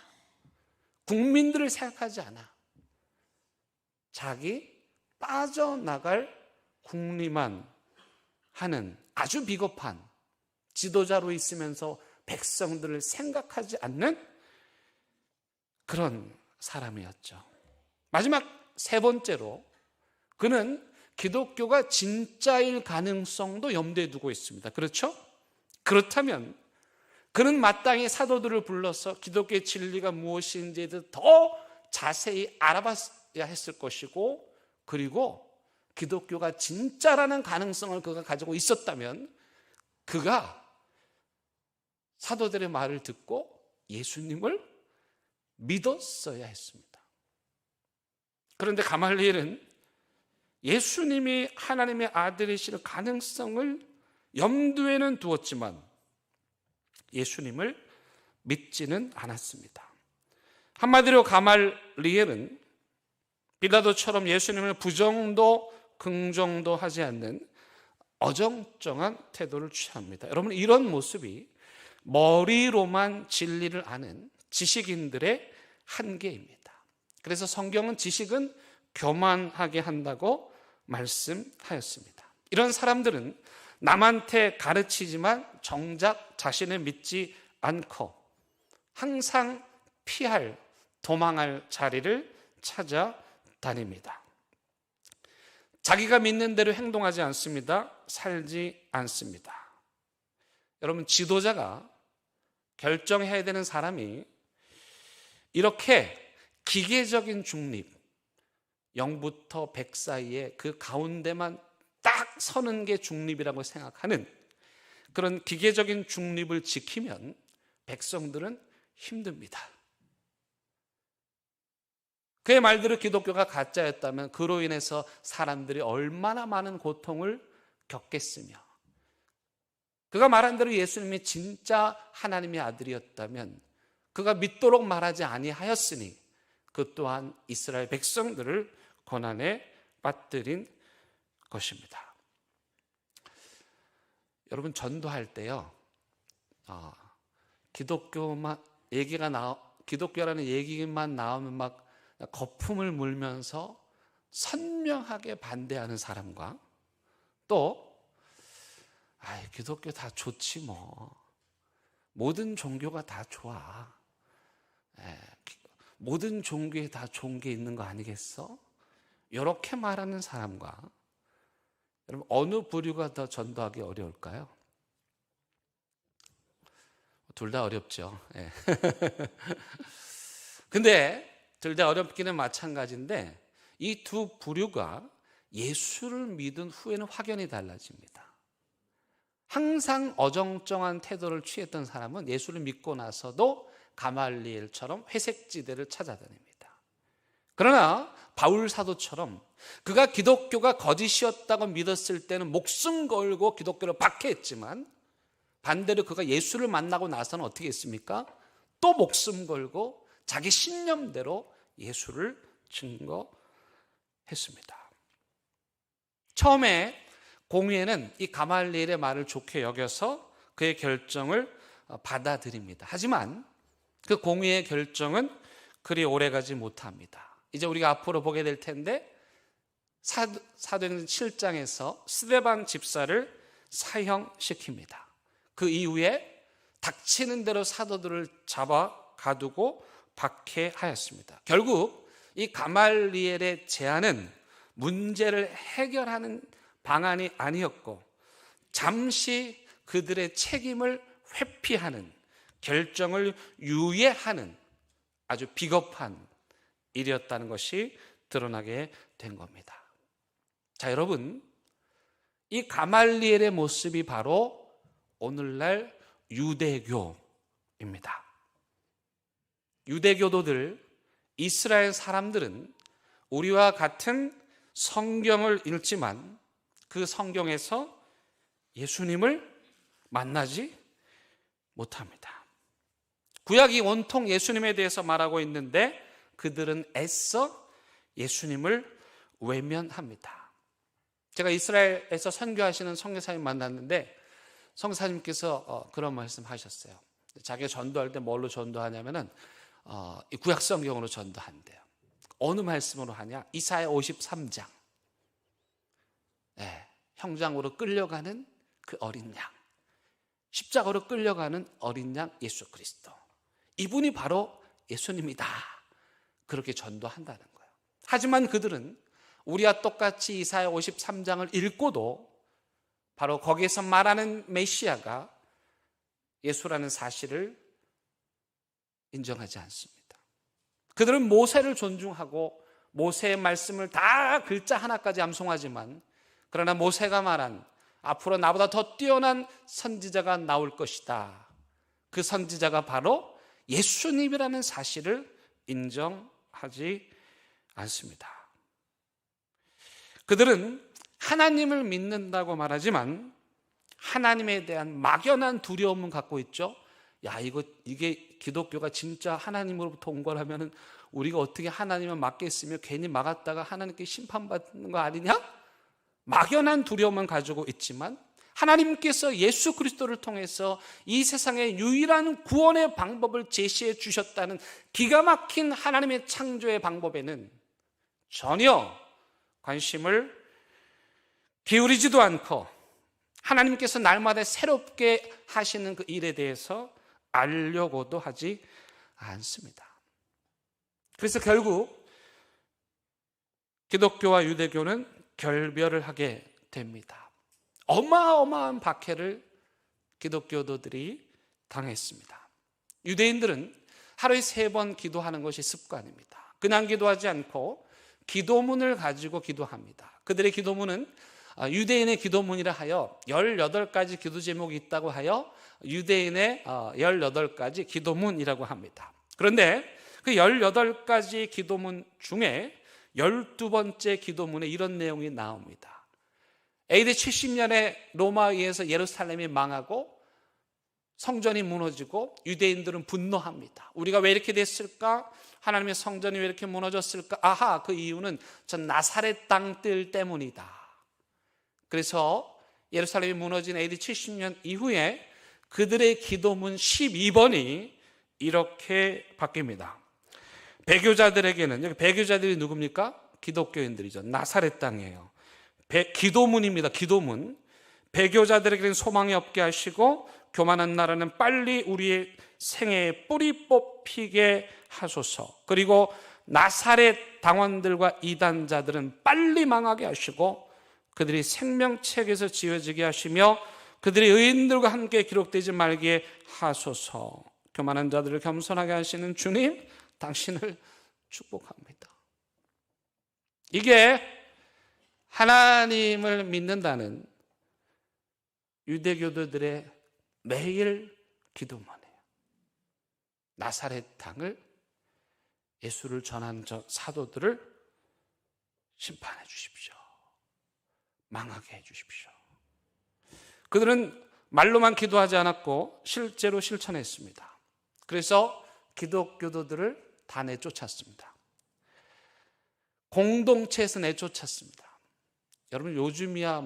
국민들을 생각하지 않아. 자기 빠져나갈 궁리만 하는 아주 비겁한 지도자로 있으면서 백성들을 생각하지 않는 그런 사람이었죠. 마지막 세 번째로 그는 기독교가 진짜일 가능성도 염두에 두고 있습니다. 그렇죠? 그렇다면 그는 마땅히 사도들을 불러서 기독교의 진리가 무엇인지에 대해 더 자세히 알아봤어야 했을 것이고, 그리고 기독교가 진짜라는 가능성을 그가 가지고 있었다면 그가 사도들의 말을 듣고 예수님을 믿었어야 했습니다. 그런데 가말리엘은 예수님이 하나님의 아들이실 가능성을 염두에는 두었지만 예수님을 믿지는 않았습니다. 한마디로 가말리엘은 빌라도처럼 예수님을 부정도 긍정도 하지 않는 어정쩡한 태도를 취합니다. 여러분, 이런 모습이 머리로만 진리를 아는 지식인들의 한계입니다. 그래서 성경은 지식은 교만하게 한다고 말씀하였습니다. 이런 사람들은 남한테 가르치지만 정작 자신을 믿지 않고 항상 피할, 도망할 자리를 찾아다닙니다. 자기가 믿는 대로 행동하지 않습니다. 살지 않습니다. 여러분, 지도자가 결정해야 되는 사람이 이렇게 기계적인 중립, 0부터 100 사이에 그 가운데만 딱 서는 게 중립이라고 생각하는 그런 기계적인 중립을 지키면 백성들은 힘듭니다. 그의 말대로 기독교가 가짜였다면 그로 인해서 사람들이 얼마나 많은 고통을 겪겠으며, 그가 말한 대로 예수님이 진짜 하나님의 아들이었다면 그가 믿도록 말하지 아니하였으니 그 또한 이스라엘 백성들을 고난에 빠뜨린 것입니다. 여러분, 전도할 때요, 기독교라는 얘기만 나오면 막 거품을 물면서 선명하게 반대하는 사람과, 또 기독교 다 좋지 뭐, 모든 종교가 다 좋아, 모든 종교에 다 좋은 게 있는 거 아니겠어? 이렇게 말하는 사람과, 여러분, 어느 부류가 더 전도하기 어려울까요? 둘 다 어렵죠. 근데 둘 다 어렵기는 마찬가지인데 이 두 부류가 예수를 믿은 후에는 확연히 달라집니다. 항상 어정쩡한 태도를 취했던 사람은 예수를 믿고 나서도 가말리엘처럼 회색지대를 찾아다닙니다. 그러나 바울 사도처럼 그가 기독교가 거짓이었다고 믿었을 때는 목숨 걸고 기독교를 박해했지만, 반대로 그가 예수를 만나고 나서는 어떻게 했습니까? 또 목숨 걸고 자기 신념대로 예수를 증거했습니다. 처음에 공회는 이 가말리엘의 말을 좋게 여겨서 그의 결정을 받아들입니다. 하지만 그 공회의 결정은 그리 오래가지 못합니다. 이제 우리가 앞으로 보게 될 텐데 사도행전 7장에서 스데반 집사를 사형시킵니다. 그 이후에 닥치는 대로 사도들을 잡아 가두고 박해하였습니다. 결국 이 가말리엘의 제안은 문제를 해결하는 방안이 아니었고 잠시 그들의 책임을 회피하는, 결정을 유예하는 아주 비겁한 일이었다는 것이 드러나게 된 겁니다. 자, 여러분, 이 가말리엘의 모습이 바로 오늘날 유대교, 유대교도들, 이스라엘 사람들은 우리와 같은 성경을 읽지만 그 성경에서 예수님을 만나지 못합니다. 구약이 온통 예수님에 대해서 말하고 있는데 그들은 애써 예수님을 외면합니다. 제가 이스라엘에서 선교하시는 선교사님 만났는데 선교사님께서 그런 말씀하셨어요. 자기가 전도할 때 뭘로 전도하냐면은 이 구약 성경으로 전도한대요. 어느 말씀으로 하냐? 이사야 53장. 형장으로 끌려가는 그 어린 양, 십자가로 끌려가는 어린 양 예수 그리스도, 이분이 바로 예수님이다. 그렇게 전도한다는 거예요. 하지만 그들은 우리와 똑같이 이사야 53장을 읽고도 바로 거기에서 말하는 메시아가 예수라는 사실을 인정하지 않습니다. 그들은 모세를 존중하고 모세의 말씀을 다 글자 하나까지 암송하지만, 그러나 모세가 말한 앞으로 나보다 더 뛰어난 선지자가 나올 것이다, 그 선지자가 바로 예수님이라는 사실을 인정하지 않습니다. 그들은 하나님을 믿는다고 말하지만 하나님에 대한 막연한 두려움은 갖고 있죠. 이게 기독교가 진짜 하나님으로부터 온 거라면 우리가 어떻게 하나님을 맡겠으며 괜히 막았다가 하나님께 심판받는 거 아니냐? 막연한 두려움은 가지고 있지만 하나님께서 예수 그리스도를 통해서 이 세상의 유일한 구원의 방법을 제시해 주셨다는 기가 막힌 하나님의 창조의 방법에는 전혀 관심을 기울이지도 않고 하나님께서 날마다 새롭게 하시는 그 일에 대해서 알려고도 하지 않습니다. 그래서 결국 기독교와 유대교는 결별을 하게 됩니다. 어마어마한 박해를 기독교도들이 당했습니다. 유대인들은 하루에 3번 기도하는 것이 습관입니다. 그냥 기도하지 않고 기도문을 가지고 기도합니다. 그들의 기도문은 유대인의 기도문이라 하여 18가지 기도 제목이 있다고 하여 유대인의 18가지 기도문이라고 합니다. 그런데 그 18가지 기도문 중에 12번째 기도문에 이런 내용이 나옵니다. AD 70년에 로마에 의해서 예루살렘이 망하고 성전이 무너지고 유대인들은 분노합니다. 우리가 왜 이렇게 됐을까? 하나님의 성전이 왜 이렇게 무너졌을까? 아하, 그 이유는 저 나사렛 땅들 때문이다. 그래서 예루살렘이 무너진 AD 70년 이후에 그들의 기도문 12번이 이렇게 바뀝니다. 배교자들에게는, 여기 배교자들이 누굽니까? 기독교인들이죠. 나사렛 땅이에요. 기도문입니다. 기도문. 배교자들에게는 소망이 없게 하시고 교만한 나라는 빨리 우리의 생애에 뿌리 뽑히게 하소서. 그리고 나사렛 당원들과 이단자들은 빨리 망하게 하시고 그들이 생명책에서 지워지게 하시며 그들이 의인들과 함께 기록되지 말게 하소서. 교만한 자들을 겸손하게 하시는 주님, 당신을 축복합니다. 이게 하나님을 믿는다는 유대교도들의 매일 기도문이에요. 나사렛 땅을, 예수를 전한 저 사도들을 심판해 주십시오. 망하게 해 주십시오. 그들은 말로만 기도하지 않았고 실제로 실천했습니다. 그래서 기독교도들을 다 내쫓았습니다. 공동체에서 내쫓았습니다. 여러분, 요즘이야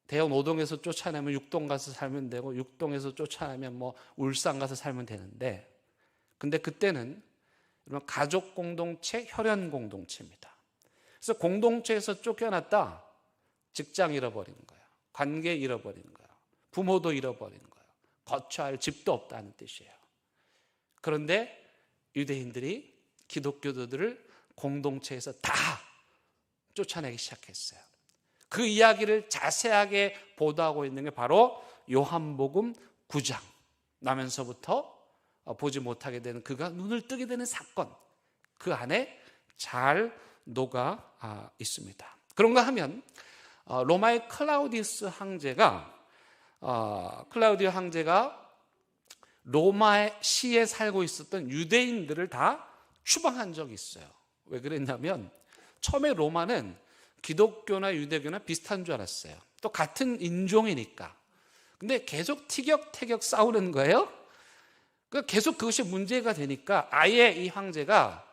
대형 5동에서 쫓아내면 6동 가서 살면 되고 6동에서 쫓아내면 울산 가서 살면 되는데, 근데 그때는 여러분 가족 공동체, 혈연 공동체입니다. 그래서 공동체에서 쫓겨났다, 직장 잃어버리는 거예요. 관계 잃어버리는 거예요. 부모도 잃어버리는 거예요. 거처할 할 집도 없다는 뜻이에요. 그런데 유대인들이 기독교도들을 공동체에서 다 쫓아내기 시작했어요. 그 이야기를 자세하게 보도하고 있는 게 바로 요한복음 9장. 나면서부터 보지 못하게 되는, 그가 눈을 뜨게 되는 사건, 그 안에 잘 녹아 있습니다. 그런가 하면 로마의 클라우디우스 황제가 로마의 시에 살고 있었던 유대인들을 다 추방한 적이 있어요. 왜 그랬냐면 처음에 로마는 기독교나 유대교나 비슷한 줄 알았어요. 또 같은 인종이니까. 근데 계속 티격태격 싸우는 거예요. 계속 그것이 문제가 되니까 아예 이 황제가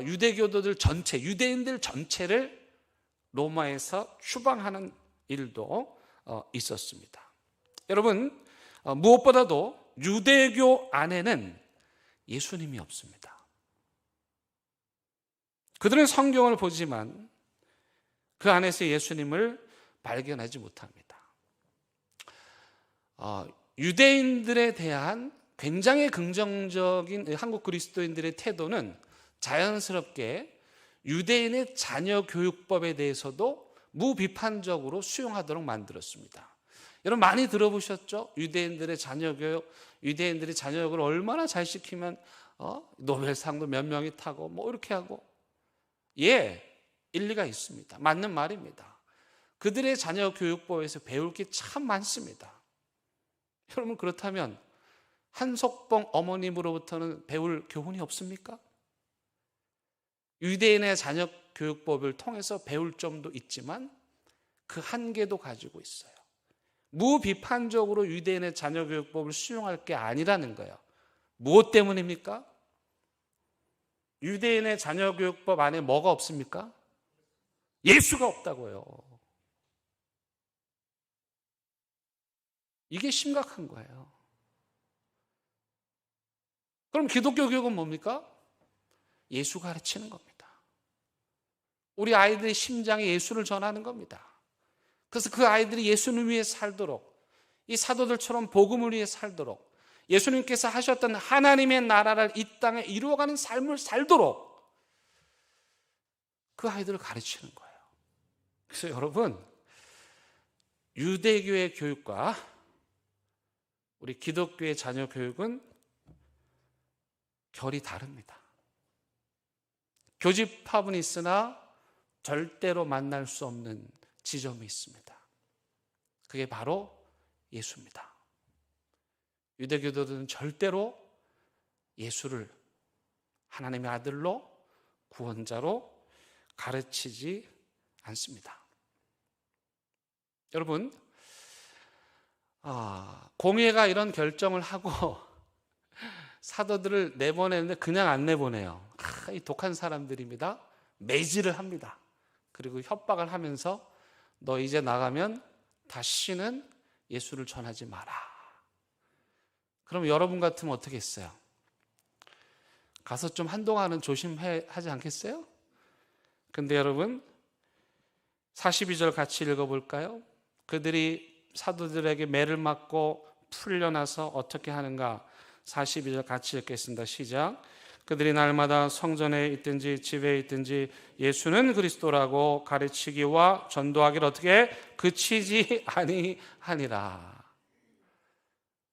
유대교도들 전체, 유대인들 전체를 로마에서 추방하는 일도 있었습니다. 여러분, 무엇보다도 유대교 안에는 예수님이 없습니다. 그들은 성경을 보지만 그 안에서 예수님을 발견하지 못합니다. 유대인들에 대한 굉장히 긍정적인 한국 그리스도인들의 태도는 자연스럽게 유대인의 자녀 교육법에 대해서도 무비판적으로 수용하도록 만들었습니다. 여러분 많이 들어보셨죠? 유대인들의 자녀 교육, 유대인들이 자녀 교육을 얼마나 잘 시키면 노벨상도 몇 명이 타고 뭐 이렇게 하고. 예, 일리가 있습니다. 맞는 말입니다. 그들의 자녀 교육법에서 배울 게 참 많습니다. 여러분 그렇다면 한석봉 어머님으로부터는 배울 교훈이 없습니까? 유대인의 자녀 교육법을 통해서 배울 점도 있지만 그 한계도 가지고 있어요. 무비판적으로 유대인의 자녀 교육법을 수용할 게 아니라는 거예요. 무엇 때문입니까? 유대인의 자녀 교육법 안에 뭐가 없습니까? 예수가 없다고요. 이게 심각한 거예요. 그럼 기독교 교육은 뭡니까? 예수 가르치는 겁니다. 우리 아이들의 심장에 예수를 전하는 겁니다. 그래서 그 아이들이 예수님 위해 살도록, 이 사도들처럼 복음을 위해 살도록, 예수님께서 하셨던 하나님의 나라를 이 땅에 이루어가는 삶을 살도록 그 아이들을 가르치는 거예요. 그래서 여러분, 유대교의 교육과 우리 기독교의 자녀 교육은 결이 다릅니다. 교집합은 있으나 절대로 만날 수 없는 지점이 있습니다. 그게 바로 예수입니다. 유대교도들은 절대로 예수를 하나님의 아들로 구원자로 가르치지 않습니다. 여러분, 공회가 이런 결정을 하고 사도들을 내보내는데 그냥 안 내보내요. 이 독한 사람들입니다. 매질을 합니다. 그리고 협박을 하면서 너 이제 나가면 다시는 예수를 전하지 마라. 그럼 여러분 같으면 어떻게 했어요? 가서 좀 한동안은 조심하지 않겠어요? 근데 여러분 42절 같이 읽어볼까요? 그들이 사도들에게 매를 맞고 풀려나서 어떻게 하는가? 42절 같이 읽겠습니다. 시작. 그들이 날마다 성전에 있든지 집에 있든지 예수는 그리스도라고 가르치기와 전도하기를 어떻게 그치지 아니하니라.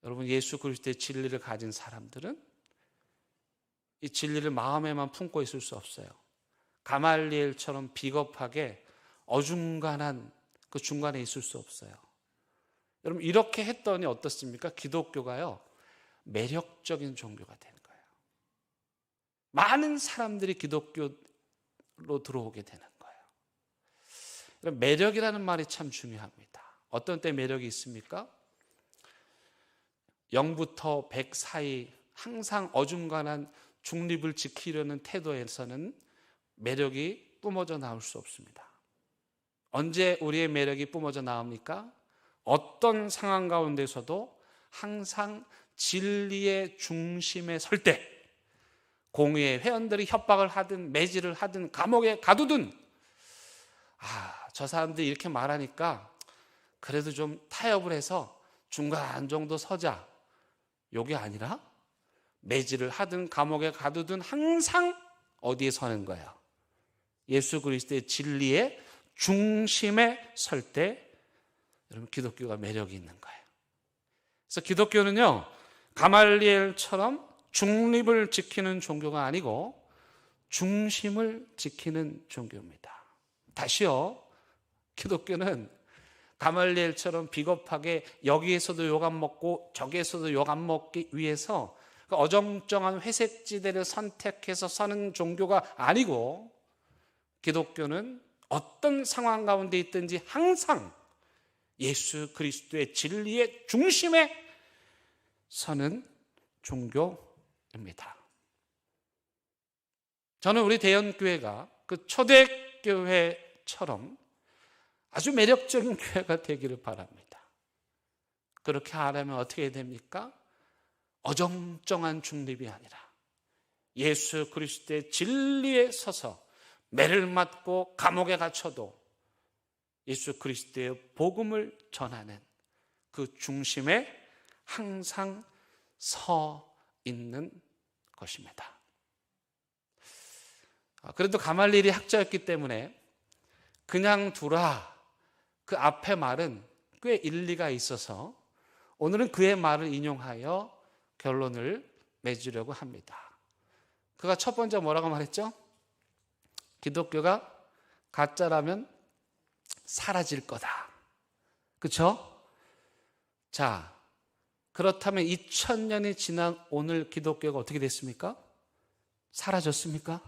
여러분, 예수 그리스도의 진리를 가진 사람들은 이 진리를 마음에만 품고 있을 수 없어요. 가말리엘처럼 비겁하게 어중간한 그 중간에 있을 수 없어요. 여러분, 이렇게 했더니 어떻습니까? 기독교가요, 매력적인 종교가 되는 거예요. 많은 사람들이 기독교로 들어오게 되는 거예요. 그럼 매력이라는 말이 참 중요합니다. 어떤 때 매력이 있습니까? 0부터 100 사이 항상 어중간한 중립을 지키려는 태도에서는 매력이 뿜어져 나올 수 없습니다. 언제 우리의 매력이 뿜어져 나옵니까? 어떤 상황 가운데서도 항상 진리의 중심에 설 때, 공의의 회원들이 협박을 하든 매질을 하든 감옥에 가두든, 저 사람들이 이렇게 말하니까 그래도 좀 타협을 해서 중간 정도 서자, 요게 아니라 매질을 하든 감옥에 가두든 항상 어디에 서는 거예요? 예수 그리스도의 진리의 중심에 설 때 여러분 기독교가 매력이 있는 거예요. 그래서 기독교는요, 가말리엘처럼 중립을 지키는 종교가 아니고 중심을 지키는 종교입니다. 다시요, 기독교는 가말리엘처럼 비겁하게 여기에서도 욕 안 먹고 저기에서도 욕 안 먹기 위해서 그 어정쩡한 회색지대를 선택해서 사는 종교가 아니고, 기독교는 어떤 상황 가운데 있든지 항상 예수 그리스도의 진리의 중심에 서는 종교입니다. 저는 우리 대연교회가 그 초대교회처럼 아주 매력적인 교회가 되기를 바랍니다. 그렇게 하려면 어떻게 됩니까? 어정쩡한 중립이 아니라 예수 그리스도의 진리에 서서 매를 맞고 감옥에 갇혀도 예수 그리스도의 복음을 전하는 그 중심에 항상 서 있는 것입니다. 그래도 가말리엘이 학자였기 때문에 그냥 두라, 그 앞에 말은 꽤 일리가 있어서 오늘은 그의 말을 인용하여 결론을 맺으려고 합니다. 그가 첫 번째 뭐라고 말했죠? 기독교가 가짜라면 사라질 거다. 그렇죠? 자, 그렇다면 2000년이 지난 오늘 기독교가 어떻게 됐습니까? 사라졌습니까?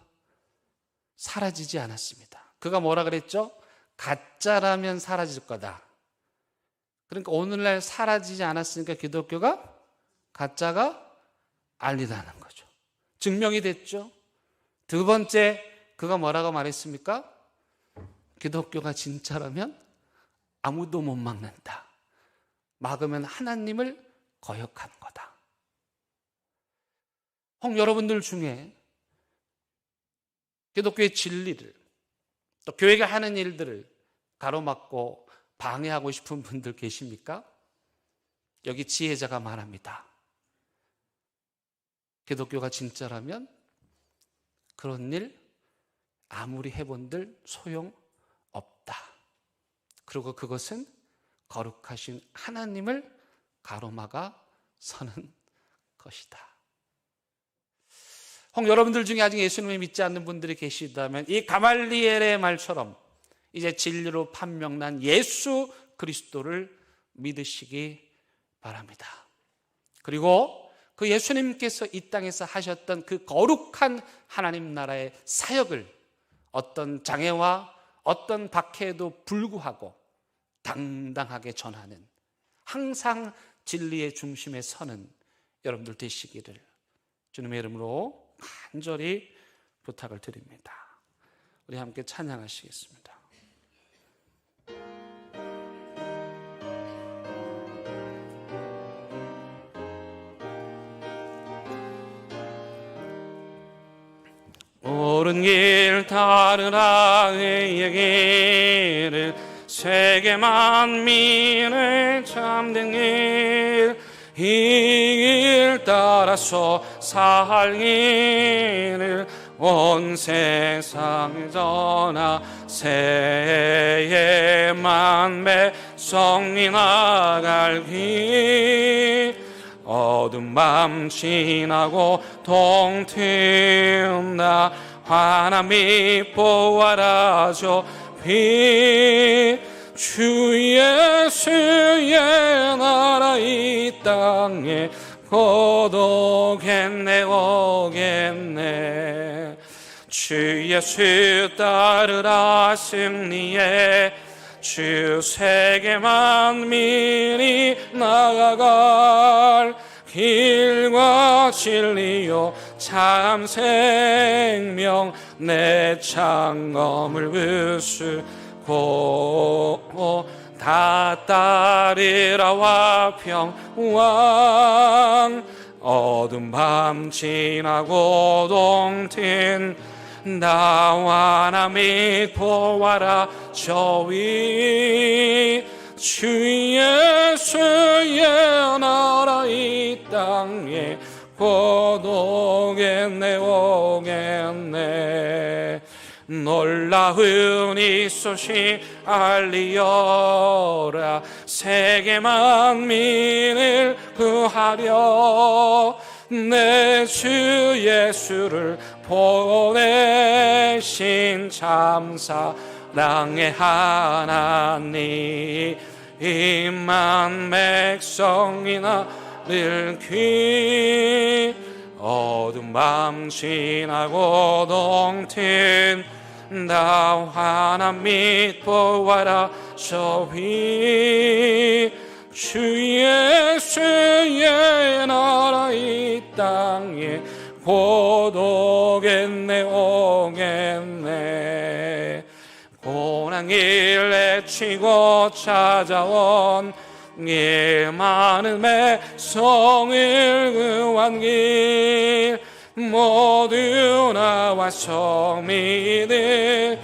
사라지지 않았습니다. 그가 뭐라 그랬죠? 가짜라면 사라질 거다. 그러니까 오늘날 사라지지 않았으니까 기독교가 가짜가 아니라는 거죠. 증명이 됐죠. 두 번째, 그가 뭐라고 말했습니까? 기독교가 진짜라면 아무도 못 막는다. 막으면 하나님을 거역하는 거다. 혹 여러분들 중에 기독교의 진리를, 또 교회가 하는 일들을 가로막고 방해하고 싶은 분들 계십니까? 여기 지혜자가 말합니다. 기독교가 진짜라면 그런 일 아무리 해본들 소용없다. 그리고 그것은 거룩하신 하나님을 가로막아 서는 것이다. 혹 여러분들 중에 아직 예수님을 믿지 않는 분들이 계시다면 이 가말리엘의 말처럼 이제 진리로 판명난 예수 그리스도를 믿으시기 바랍니다. 그리고 그 예수님께서 이 땅에서 하셨던 그 거룩한 하나님 나라의 사역을 어떤 장애와 어떤 박해에도 불구하고 당당하게 전하는, 항상 진리의 중심에 서는 여러분들 되시기를 주님의 이름으로 간절히 부탁을 드립니다. 우리 함께 찬양하시겠습니다. 옳은 길 따르라 의 얘기를, 세계 만민의 참된 길, 이 길 따라서 살기를 온 세상에 전하, 새해 만배 성리 나갈 길, 어두운 밤 지나고 동트나 환함이 보아라 저비, 주 예수의 나라 이 땅에 곧 오겠네 오겠네. 주 예수 따르라 승리해, 주 세계 만민이 나아갈 길과 진리요 참 생명, 내 창검을 부수고 다 따르라 화평왕, 어두운 밤 지나고 동튼 나와 나 및 보아라 저 위, 주 예수의 나라 이 땅에 곧 오겠네 오겠네. 놀라운 이 소식 알리어라, 세계 만민을 구하려 내 주 예수를 보내신 참 사랑의 하나님, 임한 백성이 나를 귀 어두운 밤 지나고 동튼 나 환한 빛 보아라 저위 주 예수의 나라 이 땅에 곧 오겠네 오겠네 고난길 내치고 찾아온 길 많은 백성을 구한 길 모두 나와서 믿으면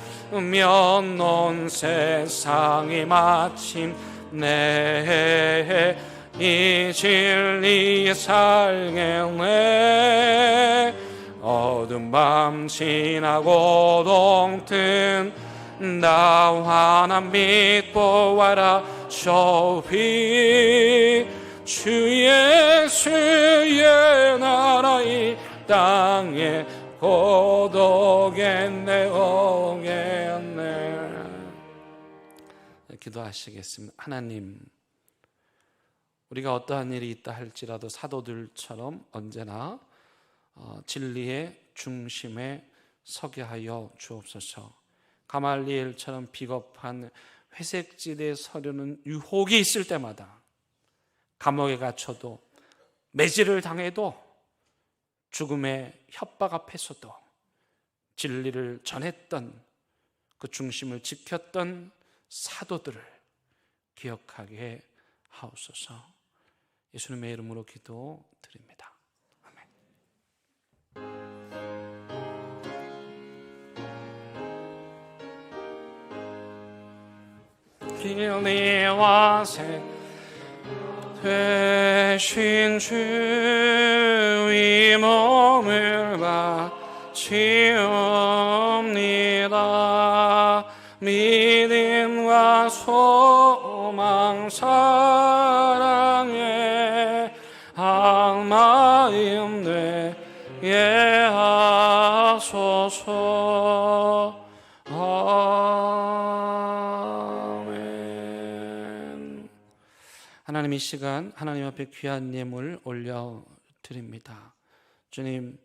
온 세상이 마침내 이 진리 살겠네 어두운 밤 지나고 동튼 나 환한 빛 보아라 저위 주 예수의 나라 이 땅에 곧 오겠네 오겠네. 기도하시겠습니다. 하나님, 우리가 어떠한 일이 있다 할지라도 사도들처럼 언제나 진리의 중심에 서게 하여 주옵소서. 가말리엘처럼 비겁한 회색지대에 서려는 유혹이 있을 때마다 감옥에 갇혀도 매질을 당해도 죽음의 협박 앞에서도 진리를 전했던 그 중심을 지켰던 사도들을 기억하게 하옵소서. 예수님의 이름으로 기도드립니다. 아멘. 길리와 새 되신 주의 몸을 바치옵니다. 믿음과 소망 사랑에 악마임 되게 하소서. 아멘. 하나님, 이 시간 하나님 앞에 귀한 예물 올려드립니다. 주님,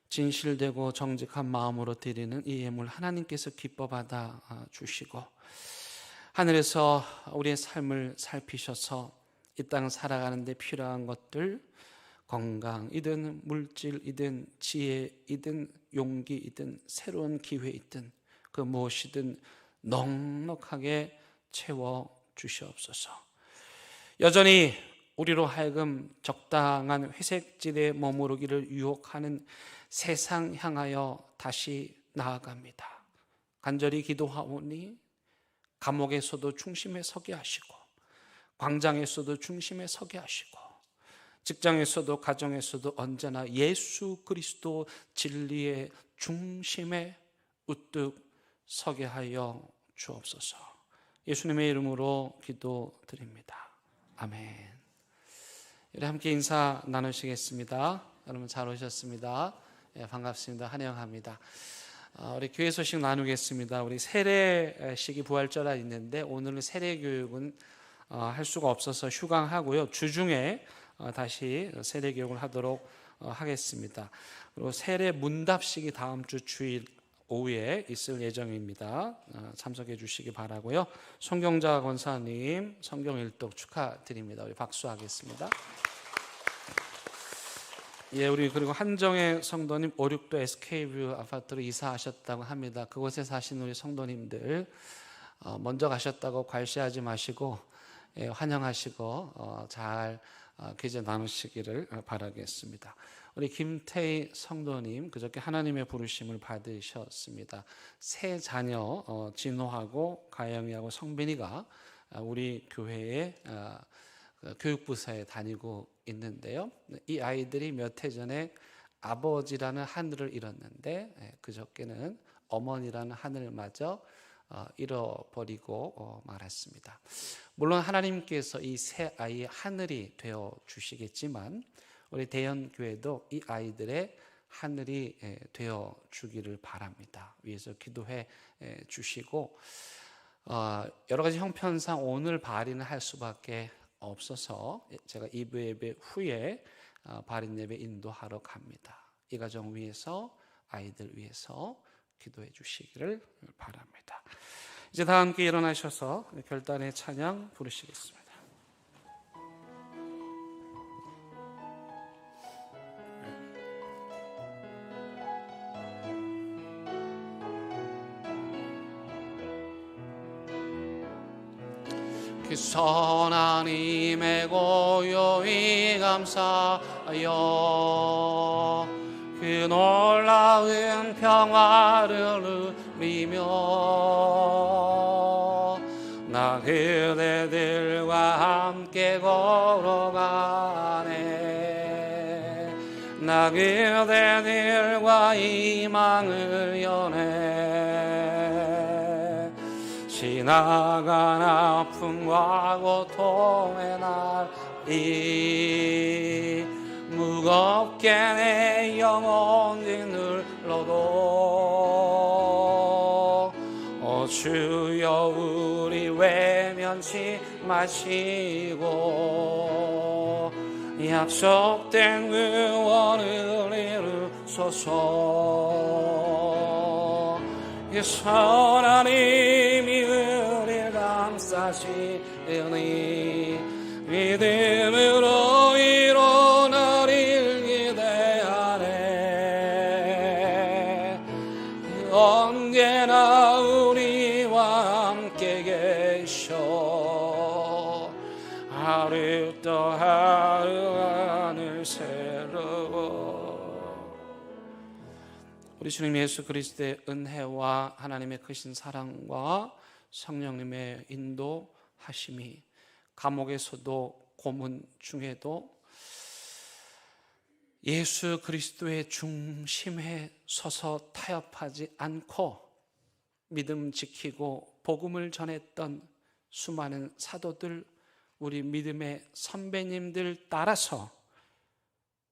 진실되고 정직한 마음으로 드리는 이 예물 하나님께서 기뻐 받아 주시고 하늘에서 우리의 삶을 살피셔서 이 땅 살아가는 데 필요한 것들, 건강이든 물질이든 지혜이든 용기이든 새로운 기회이든 그 무엇이든 넉넉하게 채워 주시옵소서. 여전히 우리로 하여금 적당한 회색지대에 머무르기를 유혹하는 세상 향하여 다시 나아갑니다. 간절히 기도하오니 감옥에서도 중심에 서게 하시고 광장에서도 중심에 서게 하시고 직장에서도 가정에서도 언제나 예수 그리스도 진리의 중심에 우뚝 서게 하여 주옵소서. 예수님의 이름으로 기도드립니다. 아멘. 우리 함께 인사 나누시겠습니다. 여러분 잘 오셨습니다. 예, 반갑습니다. 환영합니다. 우리 교회 소식 나누겠습니다. 우리 세례식이 부활절에 있는데 오늘은 세례 교육은 할 수가 없어서 휴강하고요. 주중에 다시 세례 교육을 하도록 하겠습니다. 그리고 세례 문답식이 다음 주 주일 오후에 있을 예정입니다. 참석해 주시기 바라고요. 송경자 권사님 성경 일독 축하드립니다. 우리 박수하겠습니다. 예, 우리 그리고 한정혜 성도님 569 SK뷰 아파트로 이사하셨다고 합니다. 그곳에 사시는 우리 성도님들 먼저 가셨다고 괄시하지 마시고 환영하시고 잘 기제 나누시기를 바라겠습니다. 우리 김태희 성도님 그저께 하나님의 부르심을 받으셨습니다. 세 자녀 진호하고 가영이하고 성빈이가 우리 교회에 교육부서에 다니고 있는데요. 이 아이들이 몇 해 전에 아버지라는 하늘을 잃었는데 그저께는 어머니라는 하늘마저 잃어버리고 말았습니다. 물론 하나님께서 이 세 아이의 하늘이 되어 주시겠지만 우리 대연교회도 이 아이들의 하늘이 되어 주기를 바랍니다. 위에서 기도해 주시고 여러 가지 형편상 오늘 발인을 할 수밖에 없어서 제가 2부 예배 후에 발인 예배 인도하러 갑니다. 이 가정 위해서, 아이들 위해서 기도해 주시기를 바랍니다. 이제 다 함께 일어나셔서 결단의 찬양 부르시겠습니다. 그 선하님의 고요히 감사하여 그 놀라운 평화를 누리며 나 그대들과 함께 걸어가네. 나 그대들과 희망을 여네. 지나간 아픔과 고통의 날이 무겁게 내 영혼이 눌러도 주여 우리 외면치 마시고 약속된 구원을 이루소서. 이 선하님이 우리를 감싸시니 믿음으로 일어나리를 기대하네. 언제나 우리와 함께 계셔 하루 또 하루 하늘 새로워. 우리 주님 예수 그리스도의 은혜와 하나님의 크신 사랑과 성령님의 인도하심이 감옥에서도 고문 중에도 예수 그리스도의 중심에 서서 타협하지 않고 믿음 지키고 복음을 전했던 수많은 사도들, 우리 믿음의 선배님들 따라서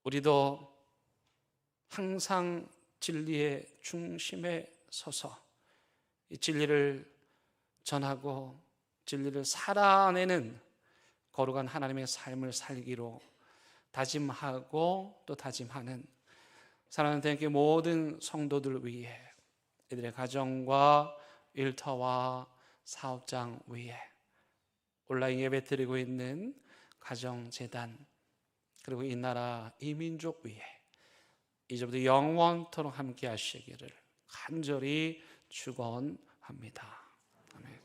우리도 항상 진리의 중심에 서서 이 진리를 전하고 진리를 살아내는 거룩한 하나님의 삶을 살기로 다짐하고 또 다짐하는 사랑하는 대한교회 모든 성도들 위해, 이들의 가정과 일터와 사업장 위해, 온라인 예배 드리고 있는 가정재단, 그리고 이 나라 이 민족 위해 이제부터 영원토록 함께 하시기를 간절히 축원합니다. 아멘.